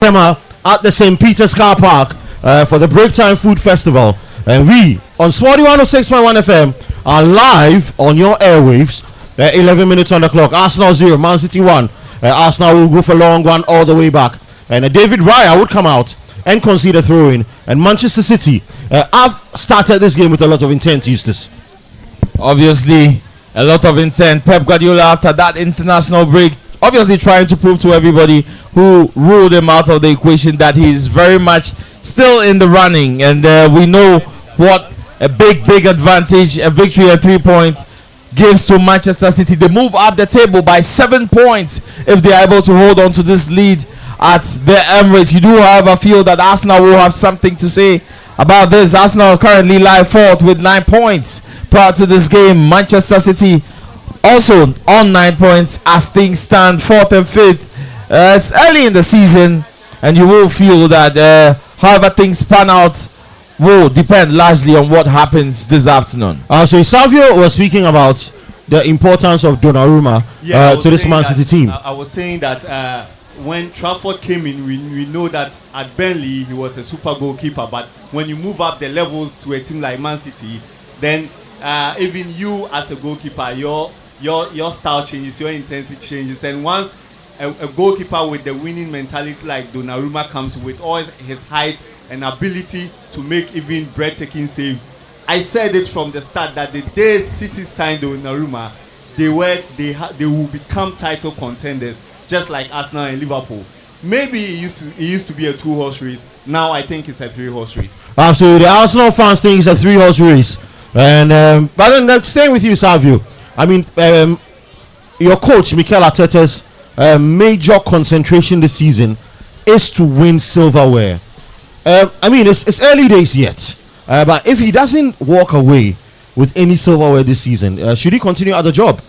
Tema at the St. Peter's Car Park for the Break Time Food Festival. And we on Sporty 106.1 FM are live on your airwaves. 11 minutes on the clock. Arsenal 0, Man City 1. Arsenal will go for long one all the way back. And David Raya would come out and concede a throw-in. And Manchester City have started this game with a lot of intent, Eustace. Obviously, a lot of intent. Pep Guardiola, after that international break, obviously trying to prove to everybody who ruled him out of the equation that he's very much still in the running. And we know what a big advantage a victory at 3 points gives to Manchester City. They move up the table by 7 points if they are able to hold on to this lead at the Emirates. You do, however, feel that Arsenal will have something to say about this. Arsenal currently lie fourth with 9 points prior to this game. Manchester City also on 9 points as things stand, fourth and fifth. It's early in the season, and you will feel that however things pan out will depend largely on what happens this afternoon. So Savio was speaking about the importance of Donnarumma to this Man City team. I was saying that when Trafford came in, we know that at Burnley he was a super goalkeeper, but when you move up the levels to a team like Man City, then even you as a goalkeeper, your style changes, your intensity changes, and once a goalkeeper with the winning mentality like Donnarumma comes with all his height and ability to make even breathtaking save. I said it from the start that the day City signed Donnarumma, they will become title contenders, just like Arsenal and Liverpool. Maybe it used to be a 2-horse race. Now I think it's a 3-horse race. Absolutely, the Arsenal fans think it's a 3-horse race. And but then staying with you, Savio. I mean, your coach Mikel Arteta's major concentration this season is to win silverware. I mean, it's early days yet, but if he doesn't walk away with any silverware this season, should he continue at the job?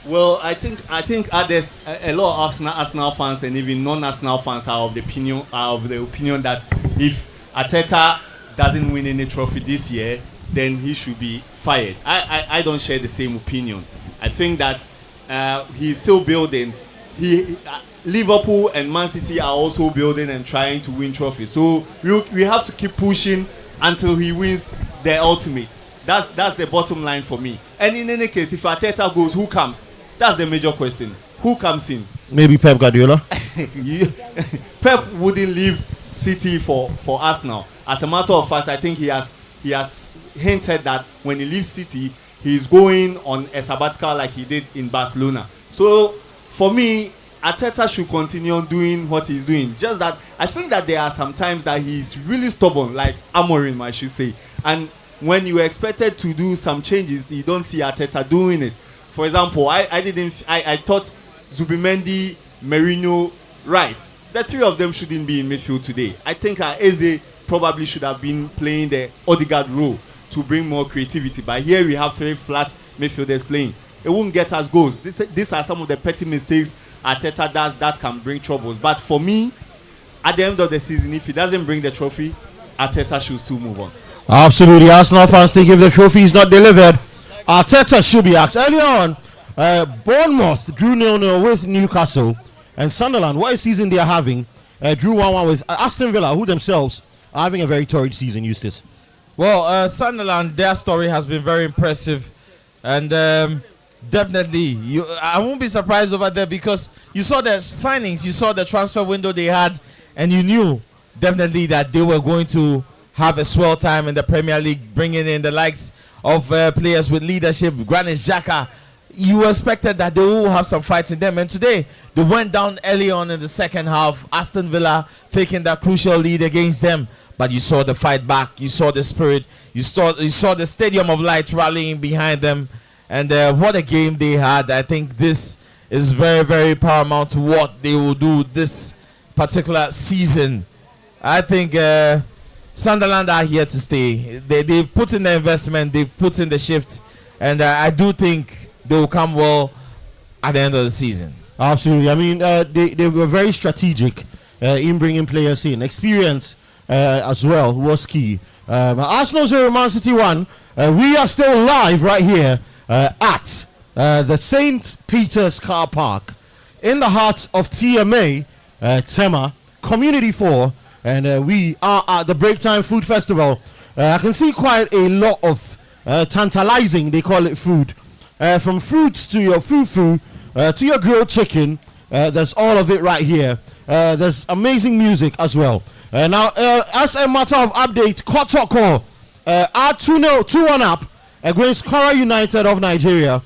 Well, I think others, a lot of Arsenal fans and even non-Arsenal fans are of the opinion that if Arteta doesn't win any trophy this year, then he should be fired. I don't share the same opinion. I think that he's still building. Liverpool and Man City are also building and trying to win trophies. So we have to keep pushing until he wins the ultimate. That's the bottom line for me. And in any case, if Arteta goes, who comes? That's the major question. Who comes in? Maybe Pep Guardiola. Pep wouldn't leave City for Arsenal. As a matter of fact, I think he has hinted that when he leaves City, he's going on a sabbatical like he did in Barcelona. So for me, Arteta should continue on doing what he's doing. Just that I think that there are some times that he's really stubborn, like Amorim, I should say. And when you expected to do some changes, you don't see Arteta doing it. For example, I thought Zubimendi, Merino, Rice, the three of them shouldn't be in midfield today. I think Eze probably should have been playing the Odegaard role to bring more creativity. But here we have 3 flat midfielders playing. It won't get us goals. These are some of the petty mistakes Arteta does that can bring troubles. But for me, at the end of the season, if he doesn't bring the trophy, Arteta should still move on. Absolutely. Arsenal fans think if the trophy is not delivered, Arteta should be asked. Earlier on, Bournemouth drew 0-0 with Newcastle, and Sunderland, what a season they are having, drew 1-1 with Aston Villa, who themselves are having a very torrid season, Eustace. Well, Sunderland, their story has been very impressive, and definitely, I won't be surprised over there because you saw the signings, you saw the transfer window they had, and you knew definitely that they were going to have a swell time in the Premier League, bringing in the likes of players with leadership, Granit Xhaka. You expected that they will have some fights in them, and today they went down early on in the second half. Aston Villa taking that crucial lead against them, but you saw the fight back, you saw the spirit, you saw the Stadium of Lights rallying behind them. And what a game they had. I think this is very, very paramount to what they will do this particular season. I think Sunderland are here to stay. They've put in the investment, they've put in the shift, and I do think they will come well at the end of the season. Absolutely. I mean, they were very strategic in bringing players in. Experience as well was key. Arsenal 0, Man City 1. We are still live right here at the St. Peter's Car Park in the heart of TMA, Tema Community 4, and we are at the Break Time Food Festival. I can see quite a lot of tantalizing, they call it, food. From fruits to your fufu, to your grilled chicken, there's all of it right here. There's amazing music as well. Now, as a matter of update, Kotoko are 2-1 up against Kora United of Nigeria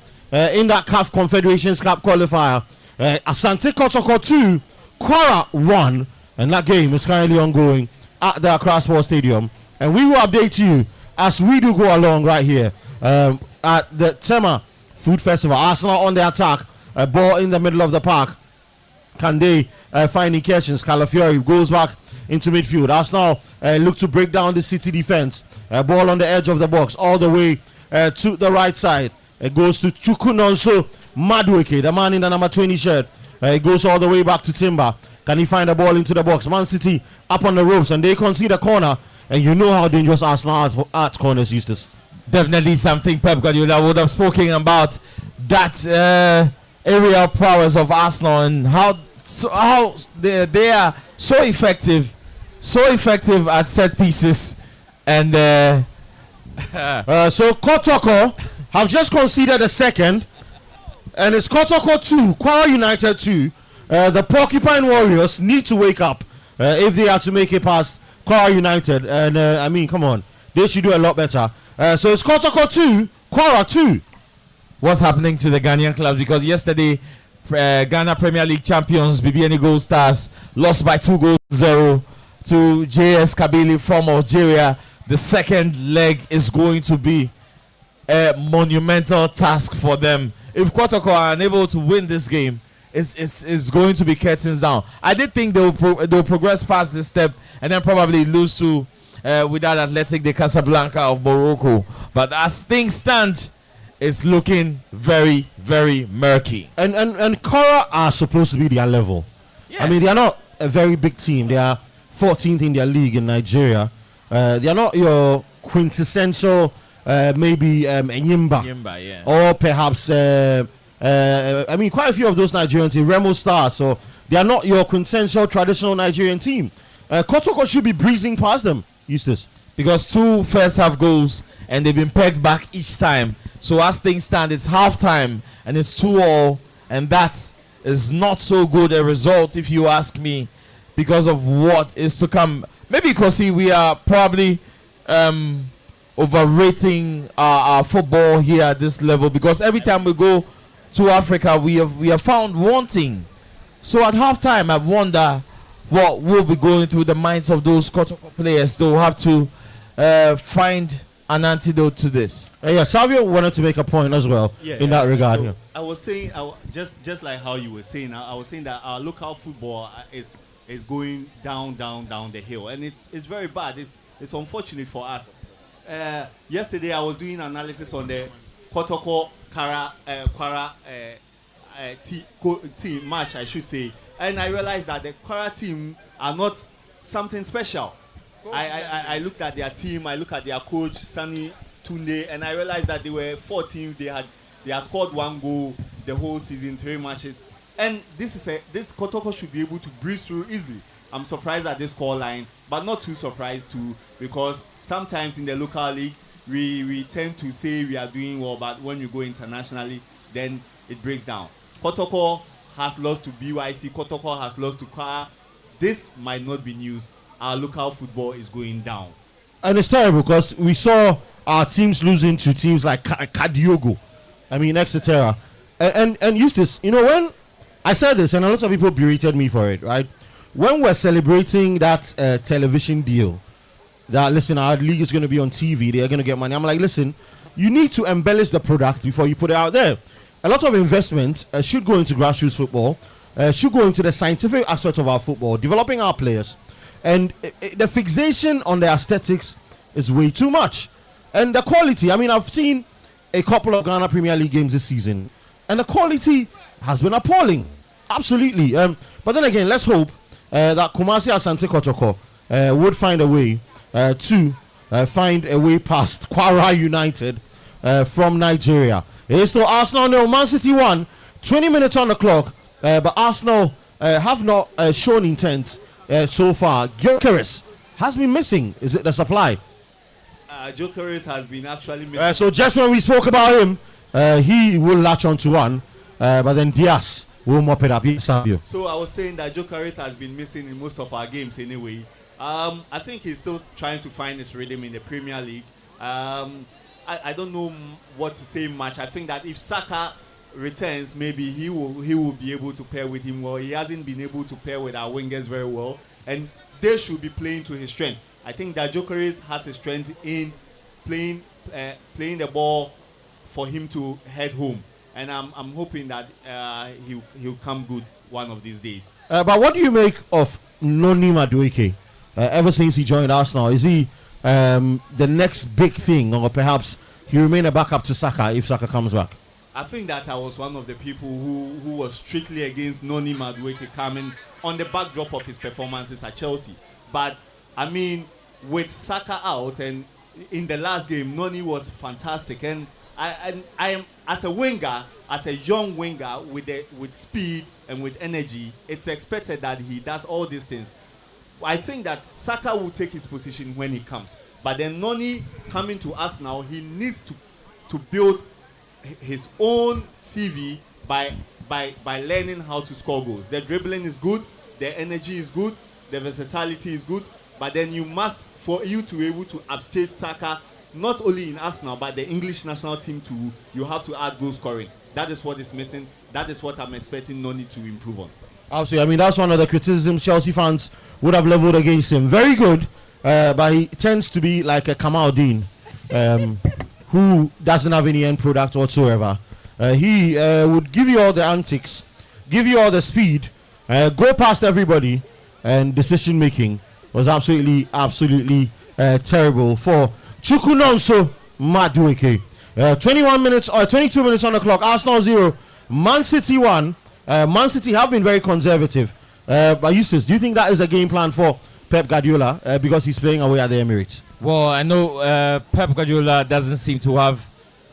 in that CAF Confederations Cup qualifier. Asante Kotoko 2, Kora 1, and that game is currently ongoing at the Accra Sports Stadium. And we will update you as we do go along right here at the Tema Food Festival. Arsenal on the attack, a ball in the middle of the park. Can they find incursions? Calafiori goes back into midfield. Arsenal look to break down the City defense. Ball on the edge of the box, all the way to the right side. It goes to Chukunonso Madueke, the man in the number 20 shirt. It goes all the way back to Timber. Can he find the ball into the box? Man City up on the ropes, and they concede a corner. And you know how dangerous Arsenal at corners, Eustace. Definitely something Pep Guardiola would have spoken about, that aerial prowess of Arsenal and how they are so effective at set pieces. And so Kotoko have just conceded a second, and it's Kotoko 2, Kora United 2. The Porcupine Warriors need to wake up if they are to make it past Kora United. And I mean, come on, they should do a lot better. So it's Kotoko 2, Kora 2. What's happening to the Ghanaian clubs? Because yesterday, Ghana Premier League champions BBN Gold Stars lost by 2-0 to JS Kabylie from Algeria. The second leg is going to be a monumental task for them. If Kotoko are unable to win this game, it's going to be curtains down. I did think they'll progress past this step and then probably lose to Wydad Athletic de Casablanca of Morocco. But as things stand, it's looking very, very murky. And Kora are supposed to be their level. Yeah. I mean, they are not a very big team. They are 14th in their league in Nigeria. They are not your quintessential maybe Enyimba. Yeah. Or perhaps I mean, quite a few of those Nigerian teams, Remo Stars, so they are not your quintessential traditional Nigerian team. Kotoko should be breezing past them, Eustace. Because 2 first half goals and they've been pegged back each time. So as things stand, it's half time and it's 2-2, and that is not so good a result if you ask me, because of what is to come. Maybe because we are probably overrating our football here at this level, because every time we go to Africa, we have found wanting. So at halftime, I wonder what will be going through the minds of those Kotoko players. They'll have to find an antidote to this. Yeah, Savio wanted to make a point as well in that regard. So I was saying, just like how you were saying, I was saying that our local football is going down the hill, and it's very bad. It's unfortunate for us. Yesterday, I was doing analysis on the Kotoko Kwara team match, I should say, and I realized that the Kwara team are not something special. I looked at their team, I looked at their coach Sani Tunde, and I realized that they were 4 teams. They had scored 1 goal the whole season, 3 matches, and this Kotoko should be able to breeze through easily. I'm surprised at this score line, but not too surprised too, because sometimes in the local league we tend to say we are doing well, but when you go internationally, then it breaks down. Kotoko has lost to BYC. Kotoko has lost to Kwara. This might not be news. Our local football is going down. And it's terrible because we saw our teams losing to teams like Kadiogo. I mean, etc. And Eustace, you know, when I said this, and a lot of people berated me for it, right? When we're celebrating that television deal, that, listen, our league is going to be on TV, they're going to get money. I'm like, listen, you need to embellish the product before you put it out there. A lot of investment should go into grassroots football, should go into the scientific aspect of our football, developing our players. And the fixation on the aesthetics is way too much. And the quality, I mean, I've seen a couple of Ghana Premier League games this season, and the quality has been appalling. Absolutely. But then again, let's hope that Kumasi Asante Kotoko would find a way to find a way past Kwara United from Nigeria. It's still Arsenal 0, Man City 1, 20 minutes on the clock, but Arsenal have not shown intent so far. Gyökeres has been missing. Is it the supply? Gyökeres has been actually missing. So just when we spoke about him, he will latch on to one, but then Diaz will mop it up. Yes, Savio. So I was saying that Gyökeres has been missing in most of our games anyway. I think he's still trying to find his rhythm in the Premier League. I don't know what to say much. I think that if Saka returns, maybe he will be able to pair with him well. He hasn't been able to pair with our wingers very well, and they should be playing to his strength. I think that Gyökeres has his strength in playing the ball for him to head home, and I'm hoping that he'll come good one of these days. But what do you make of Noni Madueke? Ever since he joined Arsenal, is he the next big thing, or perhaps he remain a backup to Saka if Saka comes back? I think that I was one of the people who was strictly against Noni Madueke coming on the backdrop of his performances at Chelsea. But I mean, with Saka out and in the last game, Noni was fantastic, and I am as a winger, as a young winger with speed and with energy, it's expected that he does all these things. I think that Saka will take his position when he comes. But then Noni coming to us now, he needs to build his own CV by learning how to score goals. The dribbling is good, the energy is good, the versatility is good. But then for you to be able to upstage Saka, not only in Arsenal, but the English national team too, you have to add goal scoring. That is what is missing. That is what I'm expecting Noni to improve on. Absolutely. I mean, that's one of the criticisms Chelsea fans would have leveled against him. Very good, but he tends to be like a Kamal Dean, who doesn't have any end product whatsoever. He would give you all the antics, give you all the speed, go past everybody, and decision making was absolutely terrible for Chukwunonso Madueke. 21 minutes or 22 minutes on the clock. Arsenal 0, Man City 1. Man City have been very conservative. But Eustace, do you think that is a game plan for Pep Guardiola because he's playing away at the Emirates? Well, I know Pep Guardiola doesn't seem to have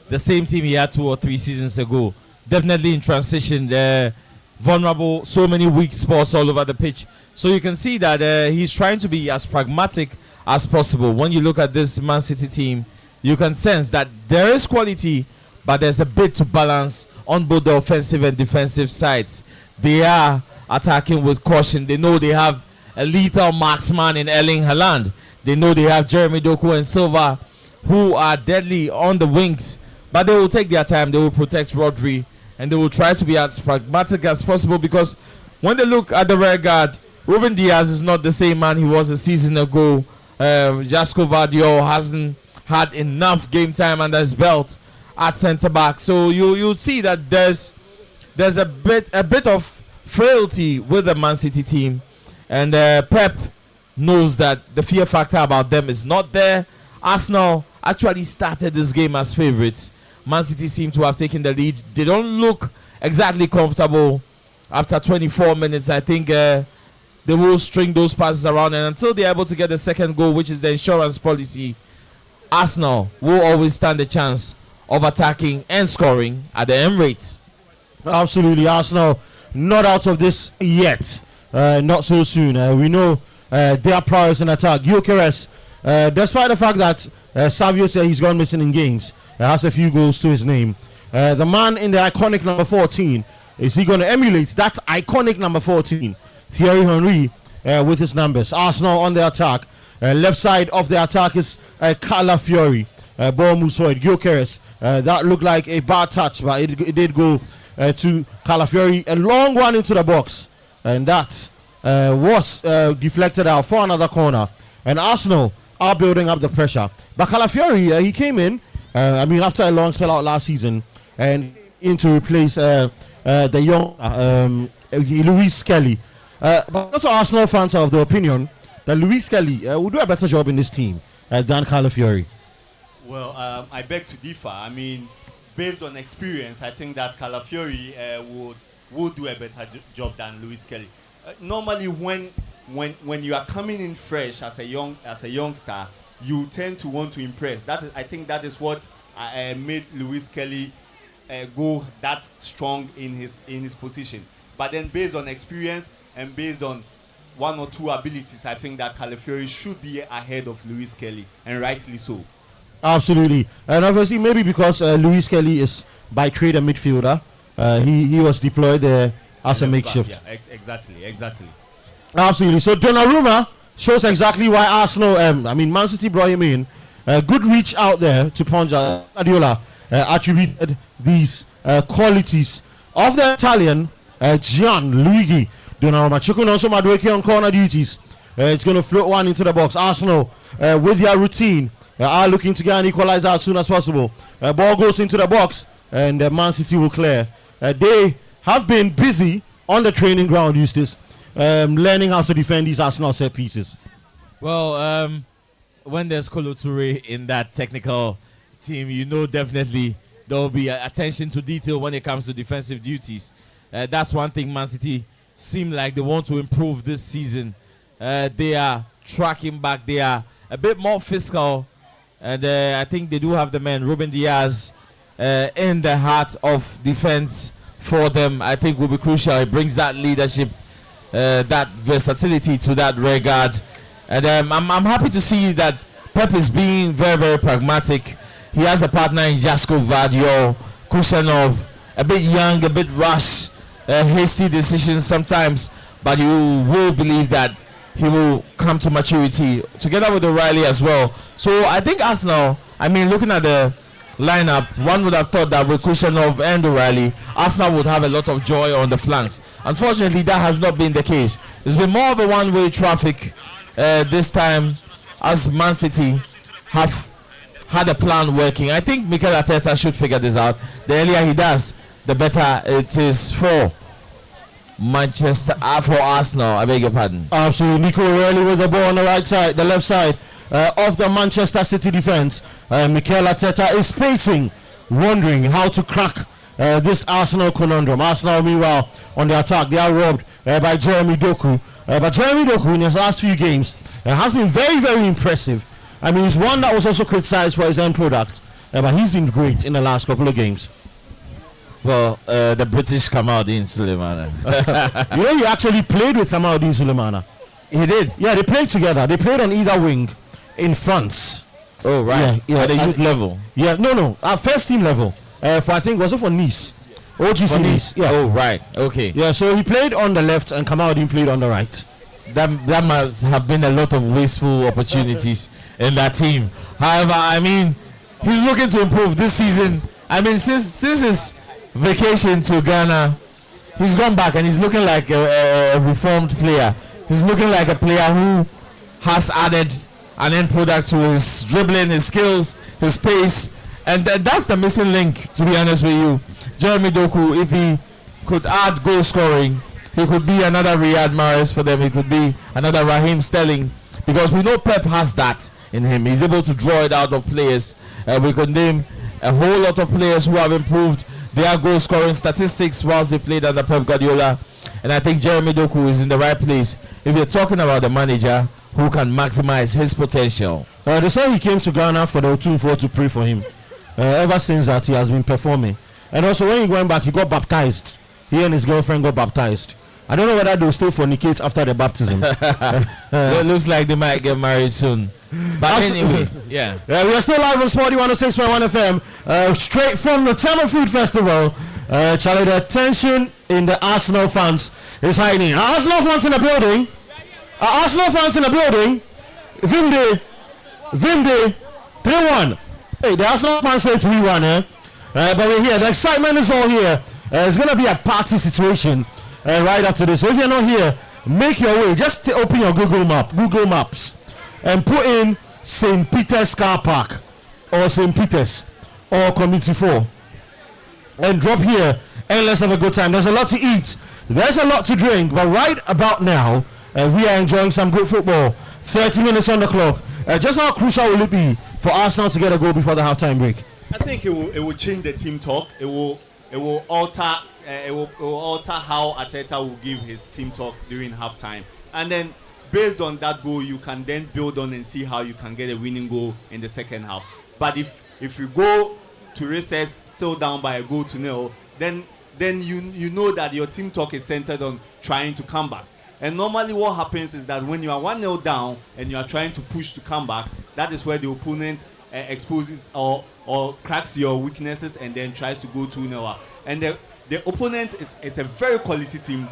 the same team he had 2 or 3 seasons ago. Definitely in transition, vulnerable, so many weak spots all over the pitch. So you can see that he's trying to be as pragmatic as possible. When you look at this Man City team, you can sense that there is quality, but there's a bit to balance on both the offensive and defensive sides. They are attacking with caution. They know they have a lethal marksman in Erling Haaland. They know they have Jeremy Doku and Silva, who are deadly on the wings. But they will take their time. They will protect Rodri, and they will try to be as pragmatic as possible, because when they look at the rear guard, Ruben Diaz is not the same man he was a season ago. Jasko Vardiol hasn't had enough game time under his belt at centre back, so you'll see that there's a bit of frailty with the Man City team, and Pep knows that the fear factor about them is not there. Arsenal actually started this game as favourites. Man City seem to have taken the lead. They don't look exactly comfortable after 24 minutes. I think they will string those passes around, and until they're able to get the second goal, which is the insurance policy, Arsenal will always stand a chance of attacking and scoring at the Emirates. Absolutely. Arsenal not out of this yet. Not so soon. We know their prowess in attack. Gyökeres, despite the fact that Savio said he's gone missing in games, has a few goals to his name. The man in the iconic number 14, is he going to emulate that iconic number 14, Thierry Henry, with his numbers? Arsenal on the attack. Left side of the attack is Calafiori. Ball moves forward. Gyökeres. That looked like a bad touch, but it did go to Calafiori. A long one into the box, and that was deflected out for another corner. And Arsenal are building up the pressure. But Calafiori, he came in, after a long spell out last season, and in to replace the young Luis Kelly. But also Arsenal fans are of the opinion that Luis Kelly will do a better job in this team than Calafiori. Well, I beg to differ. I mean, based on experience, I think that Calafiori would do a better job than Luis Kelly. Normally, when you are coming in fresh as a youngster, you tend to want to impress. I think that is what made Luis Kelly go that strong in his position. But then, based on experience and based on one or two abilities, I think that Calafiori should be ahead of Luis Kelly, and rightly so. Absolutely, and obviously maybe because Luis Kelly is by trade a midfielder, he was deployed there as a makeshift. Yeah, exactly. Absolutely. So Donnarumma shows exactly why Arsenal, Man City brought him in. Good reach out there to punch. Guardiola attributed these qualities of the Italian Gianluigi Donnarumma. Chukun also Madueke on corner duties. It's going to float one into the box. Arsenal with their routine are looking to get an equalizer as soon as possible. Ball goes into the box and Man City will clear. They have been busy on the training ground, Eustace, learning how to defend these Arsenal set pieces. Well, when there's Kolo Toure in that technical team, you know definitely there will be attention to detail when it comes to defensive duties. That's one thing Man City seem like they want to improve this season. They are tracking back. They are a bit more physical. And I think they do have the man, Ruben Diaz, in the heart of defense for them. I think will be crucial. It brings that leadership, that versatility to that rear guard. And I'm happy to see that Pep is being very, very pragmatic. He has a partner in Jasko Vardiol, Kusanov, a bit young, a bit rash, hasty decisions sometimes, but you will believe that he will come to maturity together with O'Reilly as well. So I think Arsenal, looking at the lineup, one would have thought that with Kusanov and O'Reilly, Arsenal would have a lot of joy on the flanks. Unfortunately, that has not been the case. It's been more of a one-way traffic this time, as Man City have had a plan working. I think Mikel Arteta should figure this out. The earlier he does, the better it is for for Arsenal. I beg your pardon. Absolutely. Nico O'Reilly with the ball on the right side, the left side of the Manchester City defense. Mikel Arteta is pacing, wondering how to crack this Arsenal conundrum. Arsenal, meanwhile, on the attack, they are robbed by Jeremy Doku. But Jeremy Doku, in his last few games, has been very, very impressive. He's one that was also criticized for his end product, but he's been great in the last couple of games. Well, the British Kamaldeen Sulemana. He actually played with Kamaldeen Sulemana. He did? Yeah, they played together. They played on either wing in France. Oh, right. Yeah, at the youth level? Yeah, no. At first team level. Was it for Nice? OGC Nice. Yeah. Oh, right. Okay. Yeah, so he played on the left and Kamaldeen played on the right. That must have been a lot of wasteful opportunities in that team. However, he's looking to improve this season. Since his vacation to Ghana, he's gone back and he's looking like a reformed player. He's looking like a player who has added an end product to his dribbling, his skills, his pace, and that's the missing link, to be honest with you. Jeremy Doku, if he could add goal scoring, he could be another Riyad Mahrez for them. He could be another Raheem Sterling, because we know Pep has that in him. He's able to draw it out of players. We could name a whole lot of players who have improved their goal scoring statistics whilst they played under Pep Guardiola, and I think Jeremy Doku is in the right place if you're talking about the manager who can maximize his potential. They say he came to Ghana for the Otunfo to pray for him. Ever since that, he has been performing. And also, when he went back, he got baptized. He and his girlfriend got baptized. I don't know whether they'll still fornicate after the baptism. It looks like they might get married soon. But anyway, yeah. We are still live on Sporty 106.1 FM, straight from the Tema Food Festival. Charlie, the tension in the Arsenal fans is hiding. Arsenal fans in the building. Vimde, 3-1. Hey, the Arsenal fans say 3-1, but we're here. The excitement is all here. It's going to be a party situation right after this. So if you're not here, make your way. Just open your Google Maps, and put in St. Peter's Car Park or St. Peter's or Community 4 and drop here and let's have a good time. There's a lot to eat, there's a lot to drink, but right about now we are enjoying some good football. 30 minutes on the clock. Just how crucial will it be for Arsenal to get a goal before the halftime break? I think it will change the team talk. It will alter how Arteta will give his team talk during halftime, and then based on that goal, you can then build on and see how you can get a winning goal in the second half. But if you go to recess still down by a goal to nil, then you know that your team talk is centered on trying to come back. And normally what happens is that when you are 1-0 down and you are trying to push to come back, that is where the opponent exposes or cracks your weaknesses and then tries to go 2-0 up. And the opponent is a very quality team.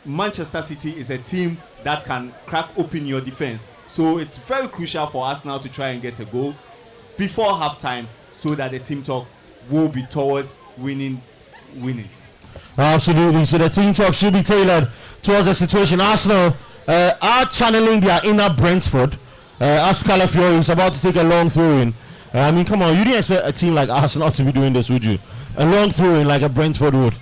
Manchester City is a team that can crack open your defense. So it's very crucial for us now to try and get a goal before halftime so that the team talk will be towards winning. Absolutely. So the team talk should be tailored towards the situation. Arsenal are channeling their inner Brentford. As Calafiori is about to take a long throw in. I mean, come on, you didn't expect a team like Arsenal to be doing this, would you? A long throw in like a Brentford would.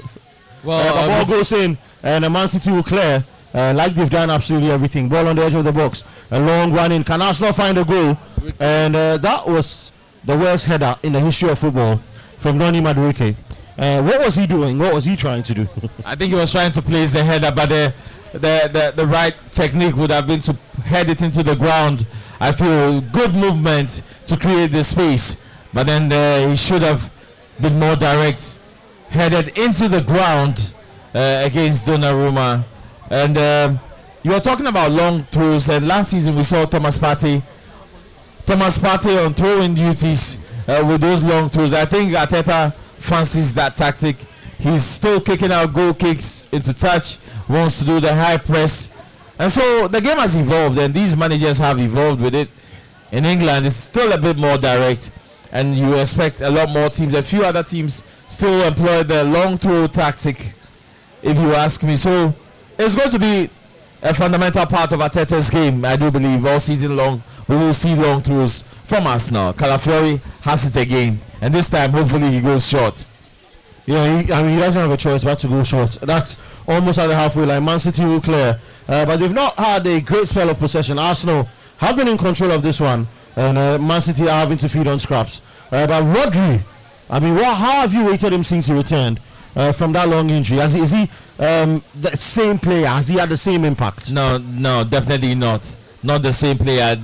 Well, the ball goes in and the Man City will clear. Like they've done absolutely everything. Ball on the edge of the box. A long run in. Can Arsenal find a goal? And that was the worst header in the history of football from Donny Madueke. What was he doing? What was he trying to do? I think he was trying to place the header, but the right technique would have been to head it into the ground. I feel good movement to create the space, but then he should have been more direct, headed into the ground against Donnarumma. And you were talking about long throws, and last season we saw Thomas Partey on throwing duties with those long throws. I think Arteta fancies that tactic. He's still kicking out goal kicks into touch, wants to do the high press, and so the game has evolved, and these managers have evolved with it. In England, it's still a bit more direct, and you expect a lot more teams. A few other teams still employ the long throw tactic, if you ask me. So it's going to be a fundamental part of Arteta's game, I do believe. All season long, we will see long throws from Arsenal. Calafiori has it again, and this time, hopefully, he goes short. Yeah, he doesn't have a choice but to go short. That's almost at the halfway line. Man City will clear, but they've not had a great spell of possession. Arsenal have been in control of this one, and Man City are having to feed on scraps. But Rodri, I mean, how have you rated him since he returned from that long injury? Is he the same player? Has he had the same impact? No, definitely not. Not the same player.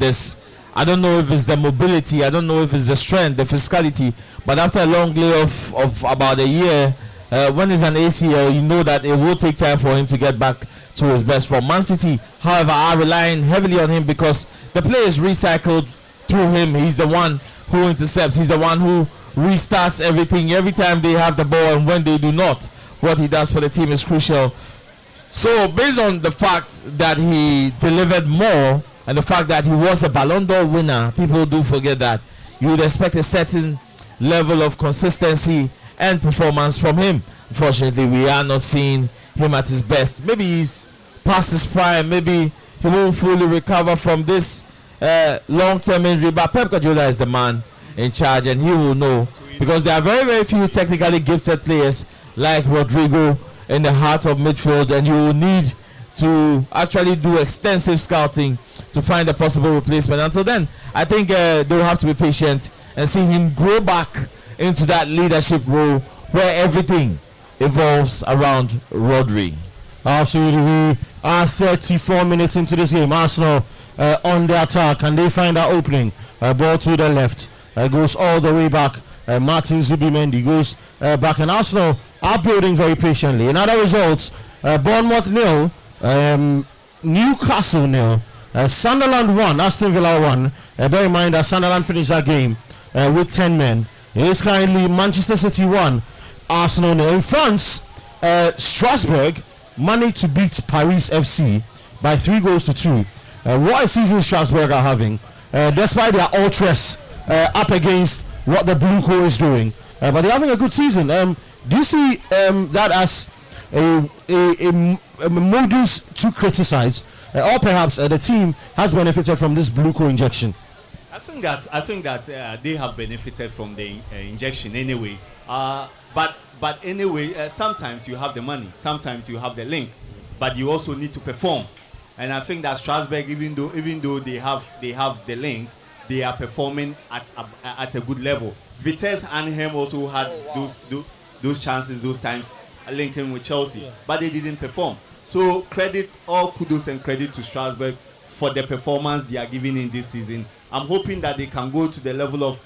I don't know if it's the mobility, I don't know if it's the strength, the physicality, but after a long layoff of about a year, when it's an ACL, you know that it will take time for him to get back to his best form. Man City, however, are relying heavily on him because the play is recycled through him. He's the one who intercepts, he's the one who restarts everything every time they have the ball, and when they do not, what he does for the team is crucial. So based on the fact that he delivered more, and the fact that he was a Ballon d'Or winner, people do forget that. You would expect a certain level of consistency and performance from him. Unfortunately, we are not seeing him at his best. Maybe he's past his prime. Maybe he won't fully recover from this long-term injury. But Pep Guardiola is the man in charge, and he will know. Because there are very, very few technically gifted players like Rodrigo in the heart of midfield, and you will need to actually do extensive scouting to find a possible replacement. Until then, I think they will have to be patient and see him grow back into that leadership role where everything evolves around Rodri. Absolutely. We are 34 minutes into this game. Arsenal on the attack, and they find that opening. Ball to the left. Goes all the way back. Martin Zubimendi goes back, and Arsenal are building very patiently. In other results, Bournemouth 0, Newcastle 0, Sunderland 1, Aston Villa 1. Bear in mind that Sunderland finished that game with 10 men. It is currently Manchester City 1, Arsenal 0. In France, Strasbourg managed to beat Paris FC by 3-2. What a season Strasbourg are having, despite their ultras up against what the Blue Co is doing. But they're having a good season. Do you see that as a modus to criticize, or perhaps the team has benefited from this Blue Co injection? I think that they have benefited from the injection anyway. But anyway, sometimes you have the money, sometimes you have the link, but you also need to perform. And I think that Strasbourg, even though they have the link, they are performing at a good level. Vitesse Arnhem also had those chances, those times linking with Chelsea, but they didn't perform. So all kudos and credit to Strasbourg for the performance they are giving in this season. I'm hoping that they can go to the level of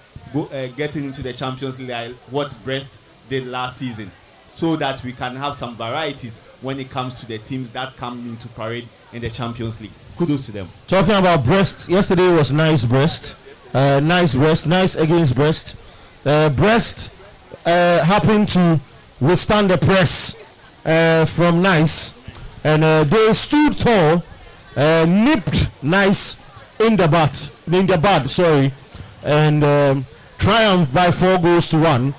getting into the Champions League, what Brest did last season. so that we can have some varieties when it comes to the teams that come into parade in the Champions League. Kudos to them. Talking about Brest, yesterday was nice Brest. Nice against Brest. Brest happened to withstand the press from Nice, and they stood tall, nipped Nice in the bud, and triumphed by 4-1.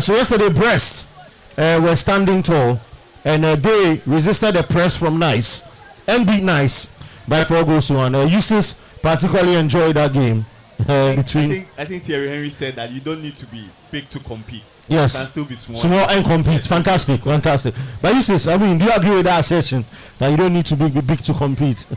So yesterday Brest were standing tall, and they resisted the press from Nice and beat Nice by 4-1. Eustace particularly enjoyed that game. I think Thierry Henry said that you don't need to be big to compete. Yes, you can still be small and compete. Fantastic. But Eustace, I mean, do you agree with that assertion that you don't need to be big to compete?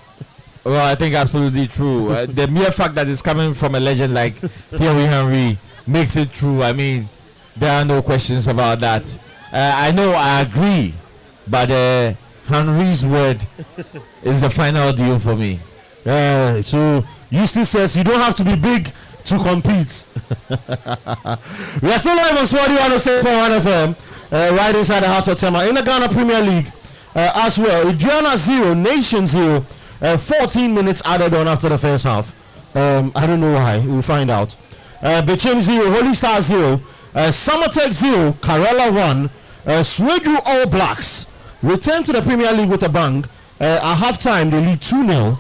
Well, I think absolutely true. The mere fact that it's coming from a legend like Thierry Henry makes it true. I mean, there are no questions about that. I know I agree, but Henry's word is the final deal for me. So Eustace says you don't have to be big to compete. We are still live on Swadi 106.1 FM, right inside the heart of Tema in the Ghana Premier League as well. Ghana 0, Nation 0. 14 minutes added on after the first half. I don't know why. We'll find out. Bechem 0, Holy Star 0, Summertech 0, Karela 1. Swedru All Blacks return to the Premier League with a bang. At halftime, they lead 2-0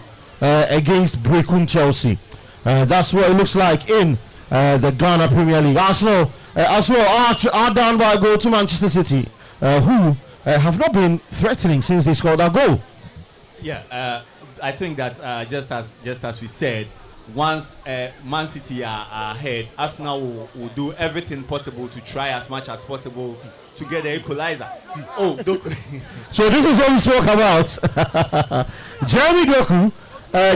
against Brecun Chelsea. That's what it looks like in the Ghana Premier League. Arsenal as well are down by a goal to Manchester City, who have not been threatening since they scored that goal. Yeah, I think that just as we said, once Man City are ahead, Arsenal will do everything possible to try as much as possible to get the equalizer. Doku. So this is what we spoke about. Jeremy Doku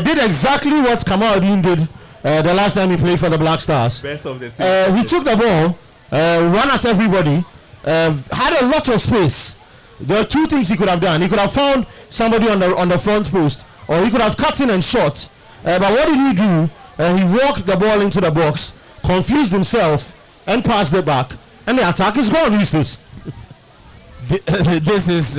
did exactly what Kamaldeen did the last time he played for the Black Stars. Best of the season. He took the ball, ran at everybody, had a lot of space. There are two things he could have done. He could have found somebody on the front post, or he could have cut in and shot. But what did he do? He walked the ball into the box, confused himself, and passed it back. And the attack is gone, Eustace. This is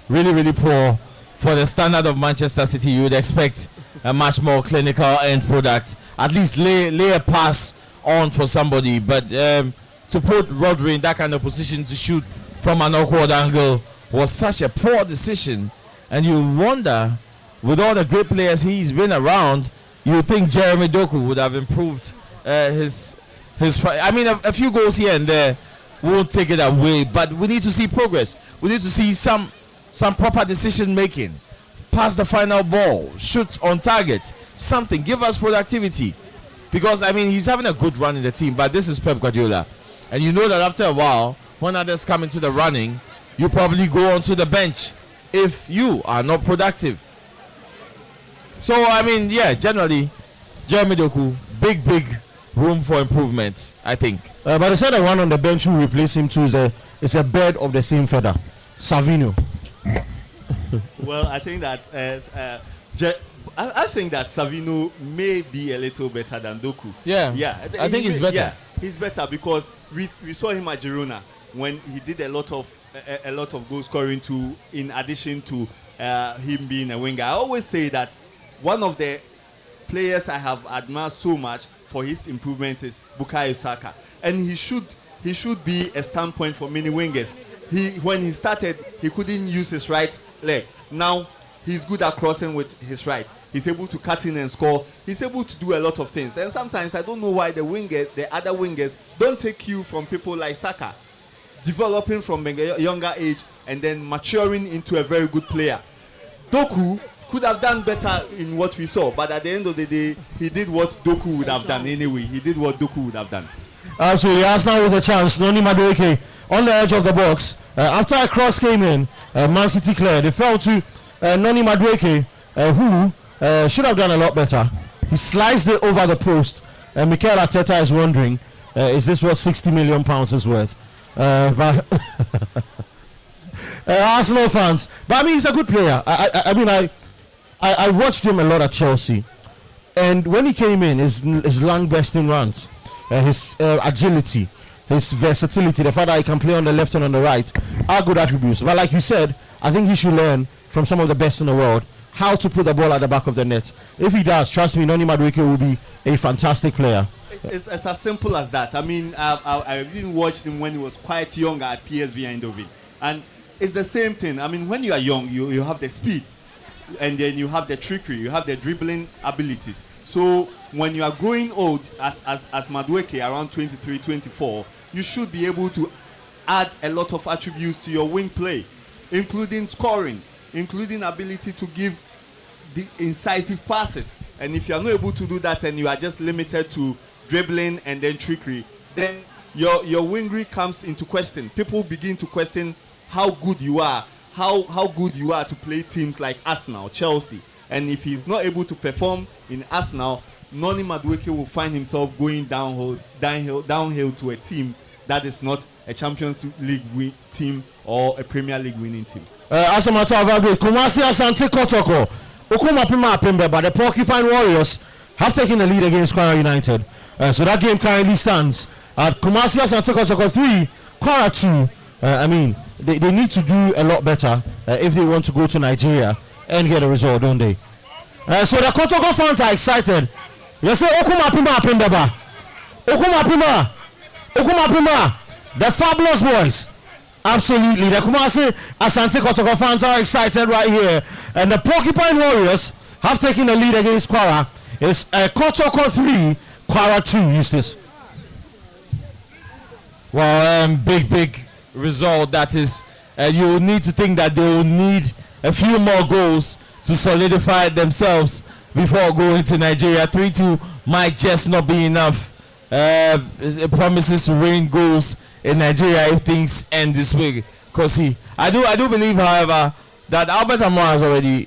really, really poor for the standard of Manchester City. You would expect a much more clinical end product. At least lay a pass on for somebody. But to put Rodri in that kind of position to shoot from an awkward angle was such a poor decision. And you wonder, with all the great players he's been around, you think Jeremy Doku would have improved his. I mean, a few goals here and there won't take it away, but we need to see progress. We need to see some proper decision making. Pass the final ball, shoot on target, something. Give us productivity, because I mean he's having a good run in the team. But this is Pep Guardiola, and you know that after a while, when others come into the running, you probably go onto the bench if you are not productive. So I mean, yeah, generally, Jeremy Doku, big room for improvement, I think. But they said the one on the bench who replaced him too is a bird of the same feather, Savino. Well, I think that I think that Savino may be a little better than Doku. Yeah, I think he's better. Yeah, he's better because we saw him at Girona when he did a lot of goal scoring too, in addition to him being a winger. I always say that one of the players I have admired so much for his improvement is Bukayo Saka, and he should be a standpoint for many wingers. When he started, he couldn't use his right leg. Now he's good at crossing with his right. He's able to cut in and score. He's able to do a lot of things. And sometimes I don't know why the other wingers don't take cue from people like Saka, developing from a younger age and then maturing into a very good player. Doku could have done better in what we saw, but at the end of the day, he did what Doku would have done anyway. He did what Doku would have done. Absolutely. Arsenal with a chance. Noni Madueke on the edge of the box. After a cross came in, Man City cleared. They fell to Noni Madueke, who should have done a lot better. He sliced it over the post. Mikel Arteta is wondering, is this what £60 million is worth? But Arsenal fans. But I mean, he's a good player. I watched him a lot at Chelsea, and when he came in, his long besting runs, his agility, his versatility, the fact that he can play on the left and on the right, are good attributes. But like you said, I think he should learn from some of the best in the world how to put the ball at the back of the net. If he does, trust me, Noni Madueke will be a fantastic player. It's as simple as that. I mean, I've even watched him when he was quite young at PSV Eindhoven. And it's the same thing. I mean, when you are young, you have the speed. And then you have the trickery. You have the dribbling abilities. So when you are growing old, as Madueke, around 23, 24, you should be able to add a lot of attributes to your wing play, including scoring, including ability to give the incisive passes. And if you are not able to do that and you are just limited to dribbling and then trickery, then your wingery comes into question. People begin to question how good you are, how good you are to play teams like Arsenal, Chelsea. And if he's not able to perform in Arsenal, Noni Madueke will find himself going downhill to a team that is not a Champions League team or a Premier League winning team. As a matter of fact, Kumasi Asante Kotoko, Okumapima Pembe, but the Porcupine Warriors have taken the lead against Kwara United. So that game currently stands at Kumasi Asante Kotoko 3, Kwara 2. I mean, they need to do a lot better if they want to go to Nigeria and get a result, don't they? So the Kotoko fans are excited. You say Okumapima Pembe, Okumapima, the fabulous boys. Absolutely, the Kumasi Asante Kotoko fans are excited right here, and the Porcupine Warriors have taken the lead against Kwara. It's Kotoko 3, Kwara 2. Eustace. Well, big result. That is, you need to think that they will need a few more goals to solidify themselves before going to Nigeria. 3-2 might just not be enough. It promises to rain goals in Nigeria if things end this way. Because I do believe, however, that Albert Amoah has already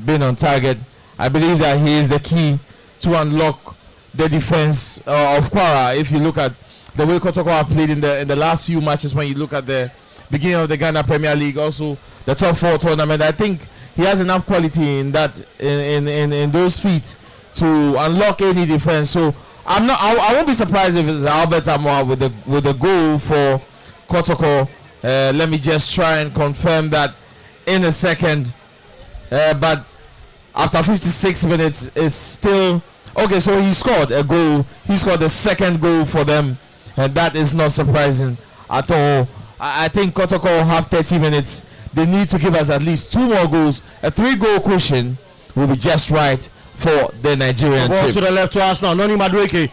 been on target. I believe that he is the key to unlock the defense of Kwara. If you look at the way Kotoko have played in the last few matches, when you look at the beginning of the Ghana Premier League, also the top 4 tournament, I think he has enough quality in that in those feet to unlock any defense. So I won't be surprised if it's Albert Amoah with a goal for Kotoko. Let me just try and confirm that in a second. But after 56 minutes, it's still okay. So he scored a goal. He scored the second goal for them, and that is not surprising at all. I think Kotoko have 30 minutes. They need to give us at least 2 more goals. A 3-goal cushion will be just right for the Nigerian ball team. To the left to Arsenal. Noni Madueke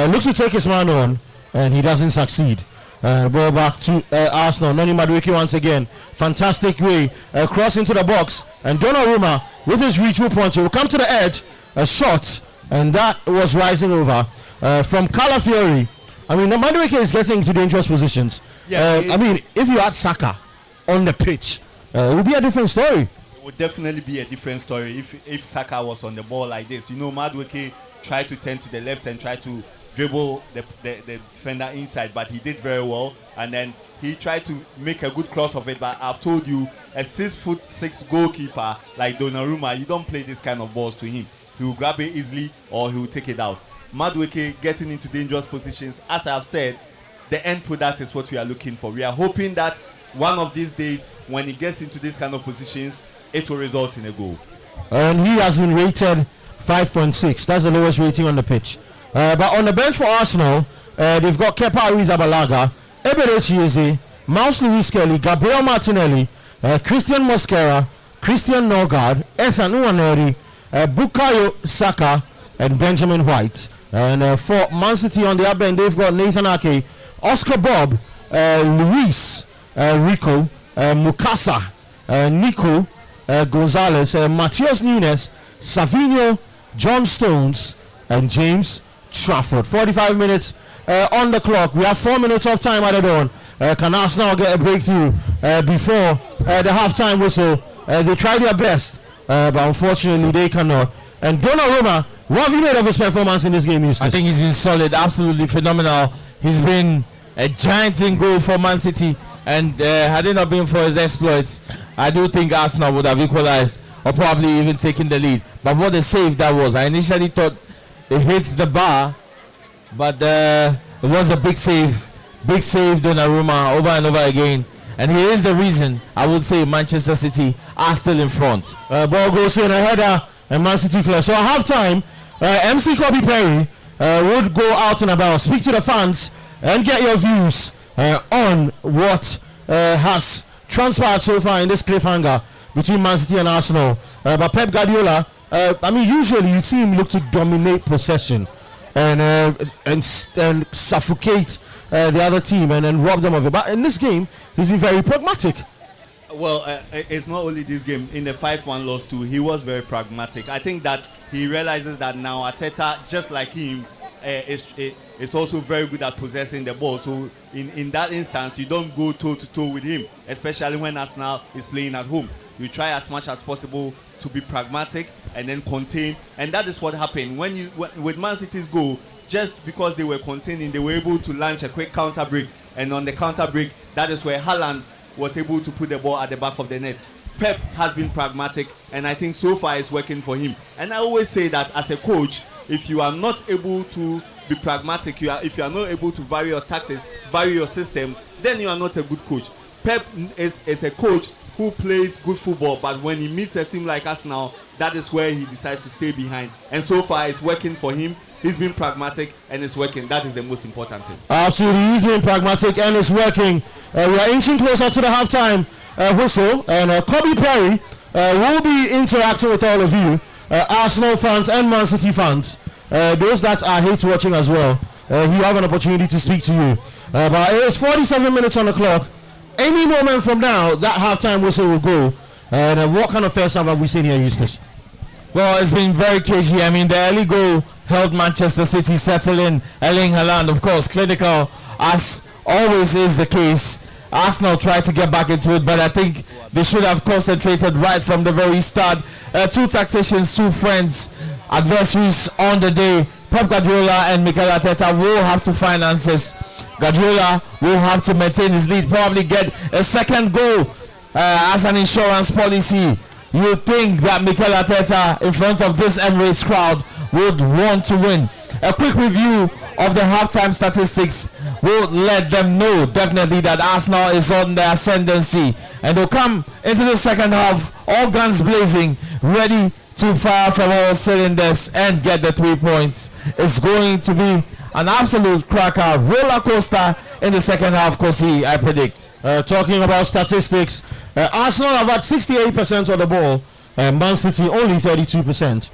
looks to take his man on, and he doesn't succeed. Ball back to Arsenal. Noni Madueke once again. Fantastic way. Cross into the box. And Donnarumma with his reach will punch. He will come to the edge. A shot. And that was rising over from Calafiori. I mean, Madueke is getting into dangerous positions. Yeah, I mean, if you had Saka on the pitch, it would be a different story. It would definitely be a different story if Saka was on the ball like this. You know, Madueke tried to turn to the left and try to dribble the defender inside, but he did very well. And then he tried to make a good cross of it. But I've told you, a 6'6" goalkeeper like Donnarumma, you don't play this kind of balls to him. He will grab it easily or he will take it out. Madueke getting into dangerous positions. As I have said, the end product is what we are looking for. We are hoping that one of these days, when he gets into this kind of positions, it will result in a goal. And he has been rated 5.6. That's the lowest rating on the pitch. But on the bench for Arsenal, they've got Kepa Arrizabalaga, Ebere Chieze, Mouse Lewis Kelly, Gabriel Martinelli, Christian Mosquera, Christian Norgard, Ethan Nwaneri, Bukayo Saka, and Benjamin White. And for Man City on the other end, they've got Nathan Ake, Oscar Bob, Luis Rico, Mukasa, Nico Gonzalez, Matheus Nunes, Savinho, John Stones, and James Trafford. 45 minutes on the clock. We have 4 minutes of time at the dawn. Can Arsenal get a breakthrough before the halftime whistle? They try their best, but unfortunately they cannot. And Donnarumma, what have you made of his performance in this game, Eustace? I think he's been solid, absolutely phenomenal. He's been a giant in goal for Man City, and had it not been for his exploits, I do think Arsenal would have equalized or probably even taken the lead. But what a save that was. I initially thought it hit the bar, but it was a big save Big save Donnarumma over and over again. And he is the reason I would say Manchester City are still in front. Ball goes in a header and Man City clear. So at halftime, MC Kobe Perry would go out and about, speak to the fans and get your views on what has transpired so far in this cliffhanger between Man City and Arsenal. But Pep Guardiola, usually you see him look to dominate possession and suffocate the other team and rob them of it. But in this game, he's been very pragmatic. Well, it's not only this game. In the 5-1 loss too, he was very pragmatic. I think that he realizes that now Arteta, just like him, is also very good at possessing the ball. So in that instance, you don't go toe-to-toe with him, especially when Arsenal is playing at home. You try as much as possible to be pragmatic and then contain. And that is what happened. With Man City's goal, just because they were containing, they were able to launch a quick counter break. And on the counter break, that is where Haaland was able to put the ball at the back of the net. Pep has been pragmatic, and I think so far it's working for him. And I always say that as a coach, if you are not able to be pragmatic, if you are not able to vary your tactics, vary your system, then you are not a good coach. Pep is a coach who plays good football, but when he meets a team like Arsenal, that is where he decides to stay behind. And so far it's working for him. He's been pragmatic and it's working. That is the most important thing. Absolutely, he's been pragmatic and it's working. We are inching closer to the halftime whistle, and Kobe Perry will be interacting with all of you, Arsenal fans and Man City fans. Those that are hate watching as well, you have an opportunity to speak to you. But it is 47 minutes on the clock. Any moment from now, that halftime whistle will go. And what kind of first half have we seen here, Eustace? Well, it's been very cagey. I mean, the early goal helped Manchester City settle in. Erling Haaland, of course, clinical, as always is the case. Arsenal tried to get back into it, but I think they should have concentrated right from the very start. Two tacticians, two friends, adversaries on the day. Pep Guardiola and Mikel Arteta will have to find answers. Guardiola will have to maintain his lead, probably get a second goal as an insurance policy. You think that Mikel Arteta, in front of this Emirates crowd, would want to win. A quick review of the halftime statistics will let them know definitely that Arsenal is on the ascendancy, and they'll come into the second half all guns blazing, ready to fire from all cylinders and get the 3 points. It's going to be an absolute cracker, roller coaster in the second half, Kosi, I predict. Talking about statistics, Arsenal have had 68% of the ball, Man City only 32%.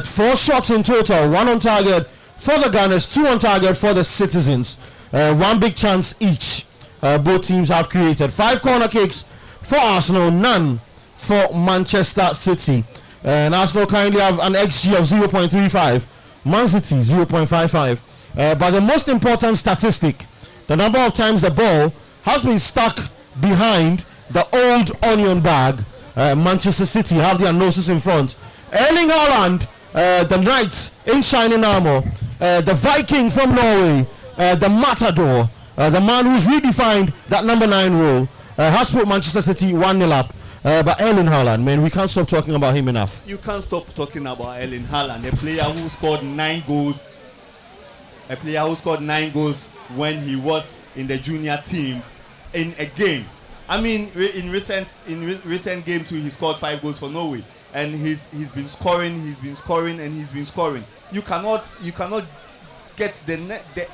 4 shots in total, 1 on target for the Gunners, 2 on target for the Citizens. 1 big chance each. Both teams have created 5 corner kicks for Arsenal, none for Manchester City. And Arsenal currently have an XG of 0.35, Man City 0.55. But the most important statistic, the number of times the ball has been stuck behind the old onion bag. Manchester City have their noses in front. Erling Haaland, the knight in shining armor, the Viking from Norway, the Matador, the man who's redefined that number 9 role, has put Manchester City 1-0 up. But Erling Haaland, man, we can't stop talking about him enough. You can't stop talking about Erling Haaland, a player who scored 9 goals. A player who scored 9 goals when he was in the junior team in a game. I mean, in recent game too, he scored 5 goals for Norway, and he's been scoring, and he's been scoring. You cannot get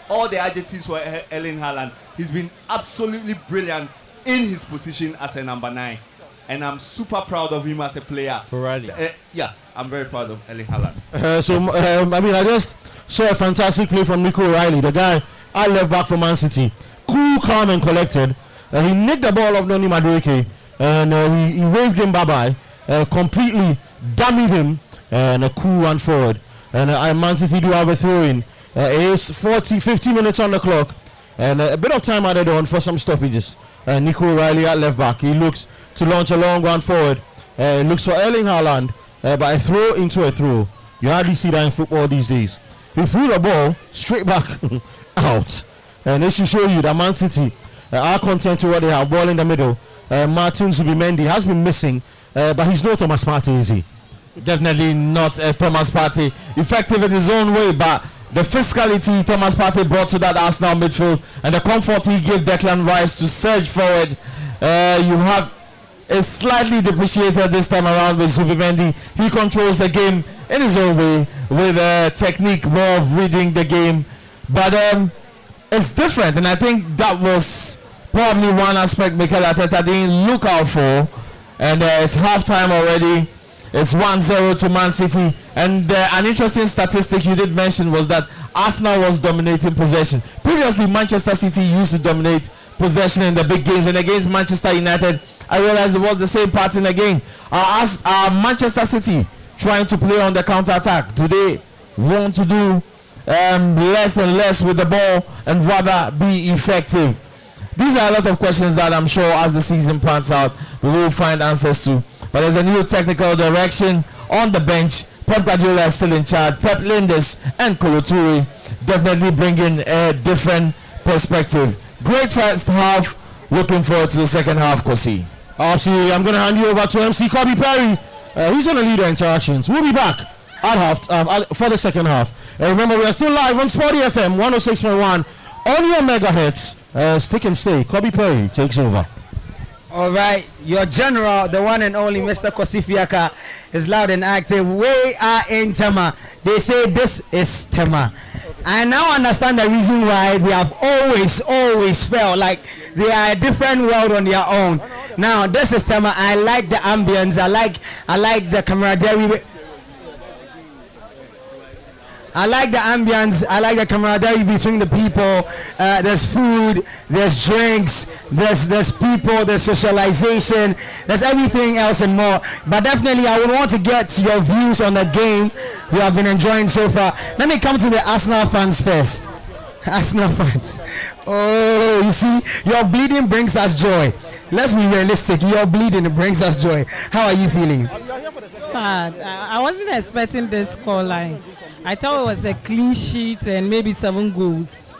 all the adjectives for Erling Haaland. He's been absolutely brilliant in his position as a number 9, and I'm super proud of him as a player. Yeah, I'm very proud of Erling Haaland. I just saw a fantastic play from Nico O'Reilly, the guy I left back from Man City. Cool, calm, and collected. He nicked the ball off Noni Madueke, and he waved him bye-bye, completely dummied him, and a cool one forward. And Man City do have a throw-in. It is 50 minutes on the clock, and a bit of time added on for some stoppages. Nico O'Reilly at left back. He looks to launch a long one forward. Looks for Erling Haaland, but a throw into a throw. You hardly see that in football these days. He threw the ball straight back out. And this should show you that Man City are content to what they have. Ball in the middle. Martin Zubimendi has been missing, but he's no Thomas Partey, is he? Definitely not Thomas Partey. Effective in his own way, but the physicality Thomas Partey brought to that Arsenal midfield and the comfort he gave Declan Rice to surge forward. You have a slightly depreciated this time around with Zubimendi. He controls the game in his own way with a technique more of reading the game. But it's different, and I think that was probably one aspect Mikel Arteta didn't look out for. And it's halftime already. It's 1-0 to Man City. And an interesting statistic you did mention was that Arsenal was dominating possession. Previously, Manchester City used to dominate possession in the big games. And against Manchester United, I realized it was the same pattern again. Manchester City trying to play on the counter-attack. Do they want to do less and less with the ball and rather be effective? These are a lot of questions that I'm sure as the season pans out, we will find answers to. But there's a new technical direction on the bench. Pep Guardiola is still in charge. Pep Linders and Kolo Toure definitely bringing a different perspective. Great first half. Looking forward to the second half, Kosi. Absolutely. I'm going to hand you over to MC Kobe Perry. He's going to lead the interactions. We'll be back at half for the second half. Remember, we are still live on Sporty FM 106.1 on your megahertz. Stick and stay. Kobe Perry takes over. All right, your general, the one and only Mr. Kosifiaka, is loud and active. We are in Tema. They say this is Tema. I now understand the reason why they have always felt like they are a different world on their own. Now, this is Tema. I like the ambience. I like the camaraderie. I like the ambience. I like the camaraderie between the people. There's food, there's drinks, there's people, there's socialization, there's everything else and more. But definitely, I would want to get your views on the game we have been enjoying so far. Let me come to the Arsenal fans first. Arsenal fans. Oh, you see, your bleeding brings us joy. Let's be realistic. Your bleeding brings us joy. How are you feeling? Sad. I wasn't expecting this scoreline. I thought it was a clean sheet and maybe 7 goals.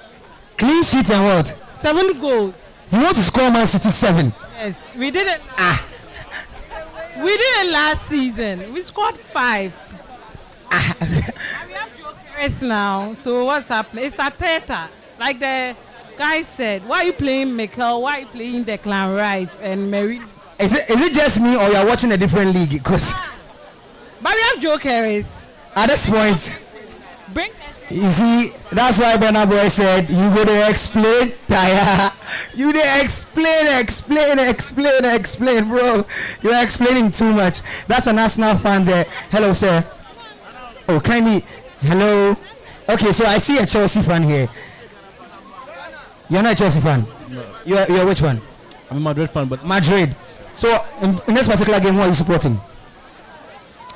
Clean sheet and what? 7 goals. You want to score Man City 7? Yes, we did it. We did it last season. We scored 5. We have jokers now. So what's happening? It's Arteta. Like the guy said, why are you playing Mikel? Why are you playing Declan Rice and Mary? Is it just me or you're watching a different league? Because but we have jokers. At this point, you see, that's why Burna Boy said, you go to explain, Taya. You to explain, bro. You're explaining too much. That's an Arsenal fan there. Hello, sir. Oh, kindly. Hello. Okay, so I see a Chelsea fan here. You're not a Chelsea fan? No. You're which one? I'm a Madrid fan, but Madrid. So, in this particular game, what are you supporting?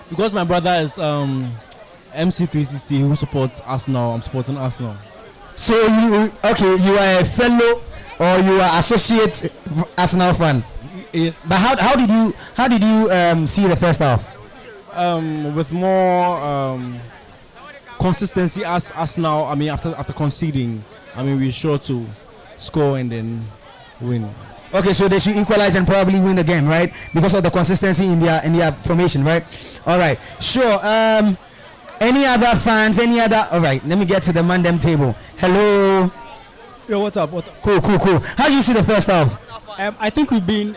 because my brother is MC360 who supports Arsenal, I'm supporting Arsenal. So you are a fellow or you are associate Arsenal fan? Yes. But how did you see the first half? With more consistency as Arsenal. I mean, after conceding, I mean, we're sure to score and then win. Okay, so they should equalize and probably win the game, right? Because of the consistency in their formation, right? All right, sure. Any other fans? All right, let me get to the Mandem table. Hello. Yo, what's up? Cool. How do you see the first half? I think we've been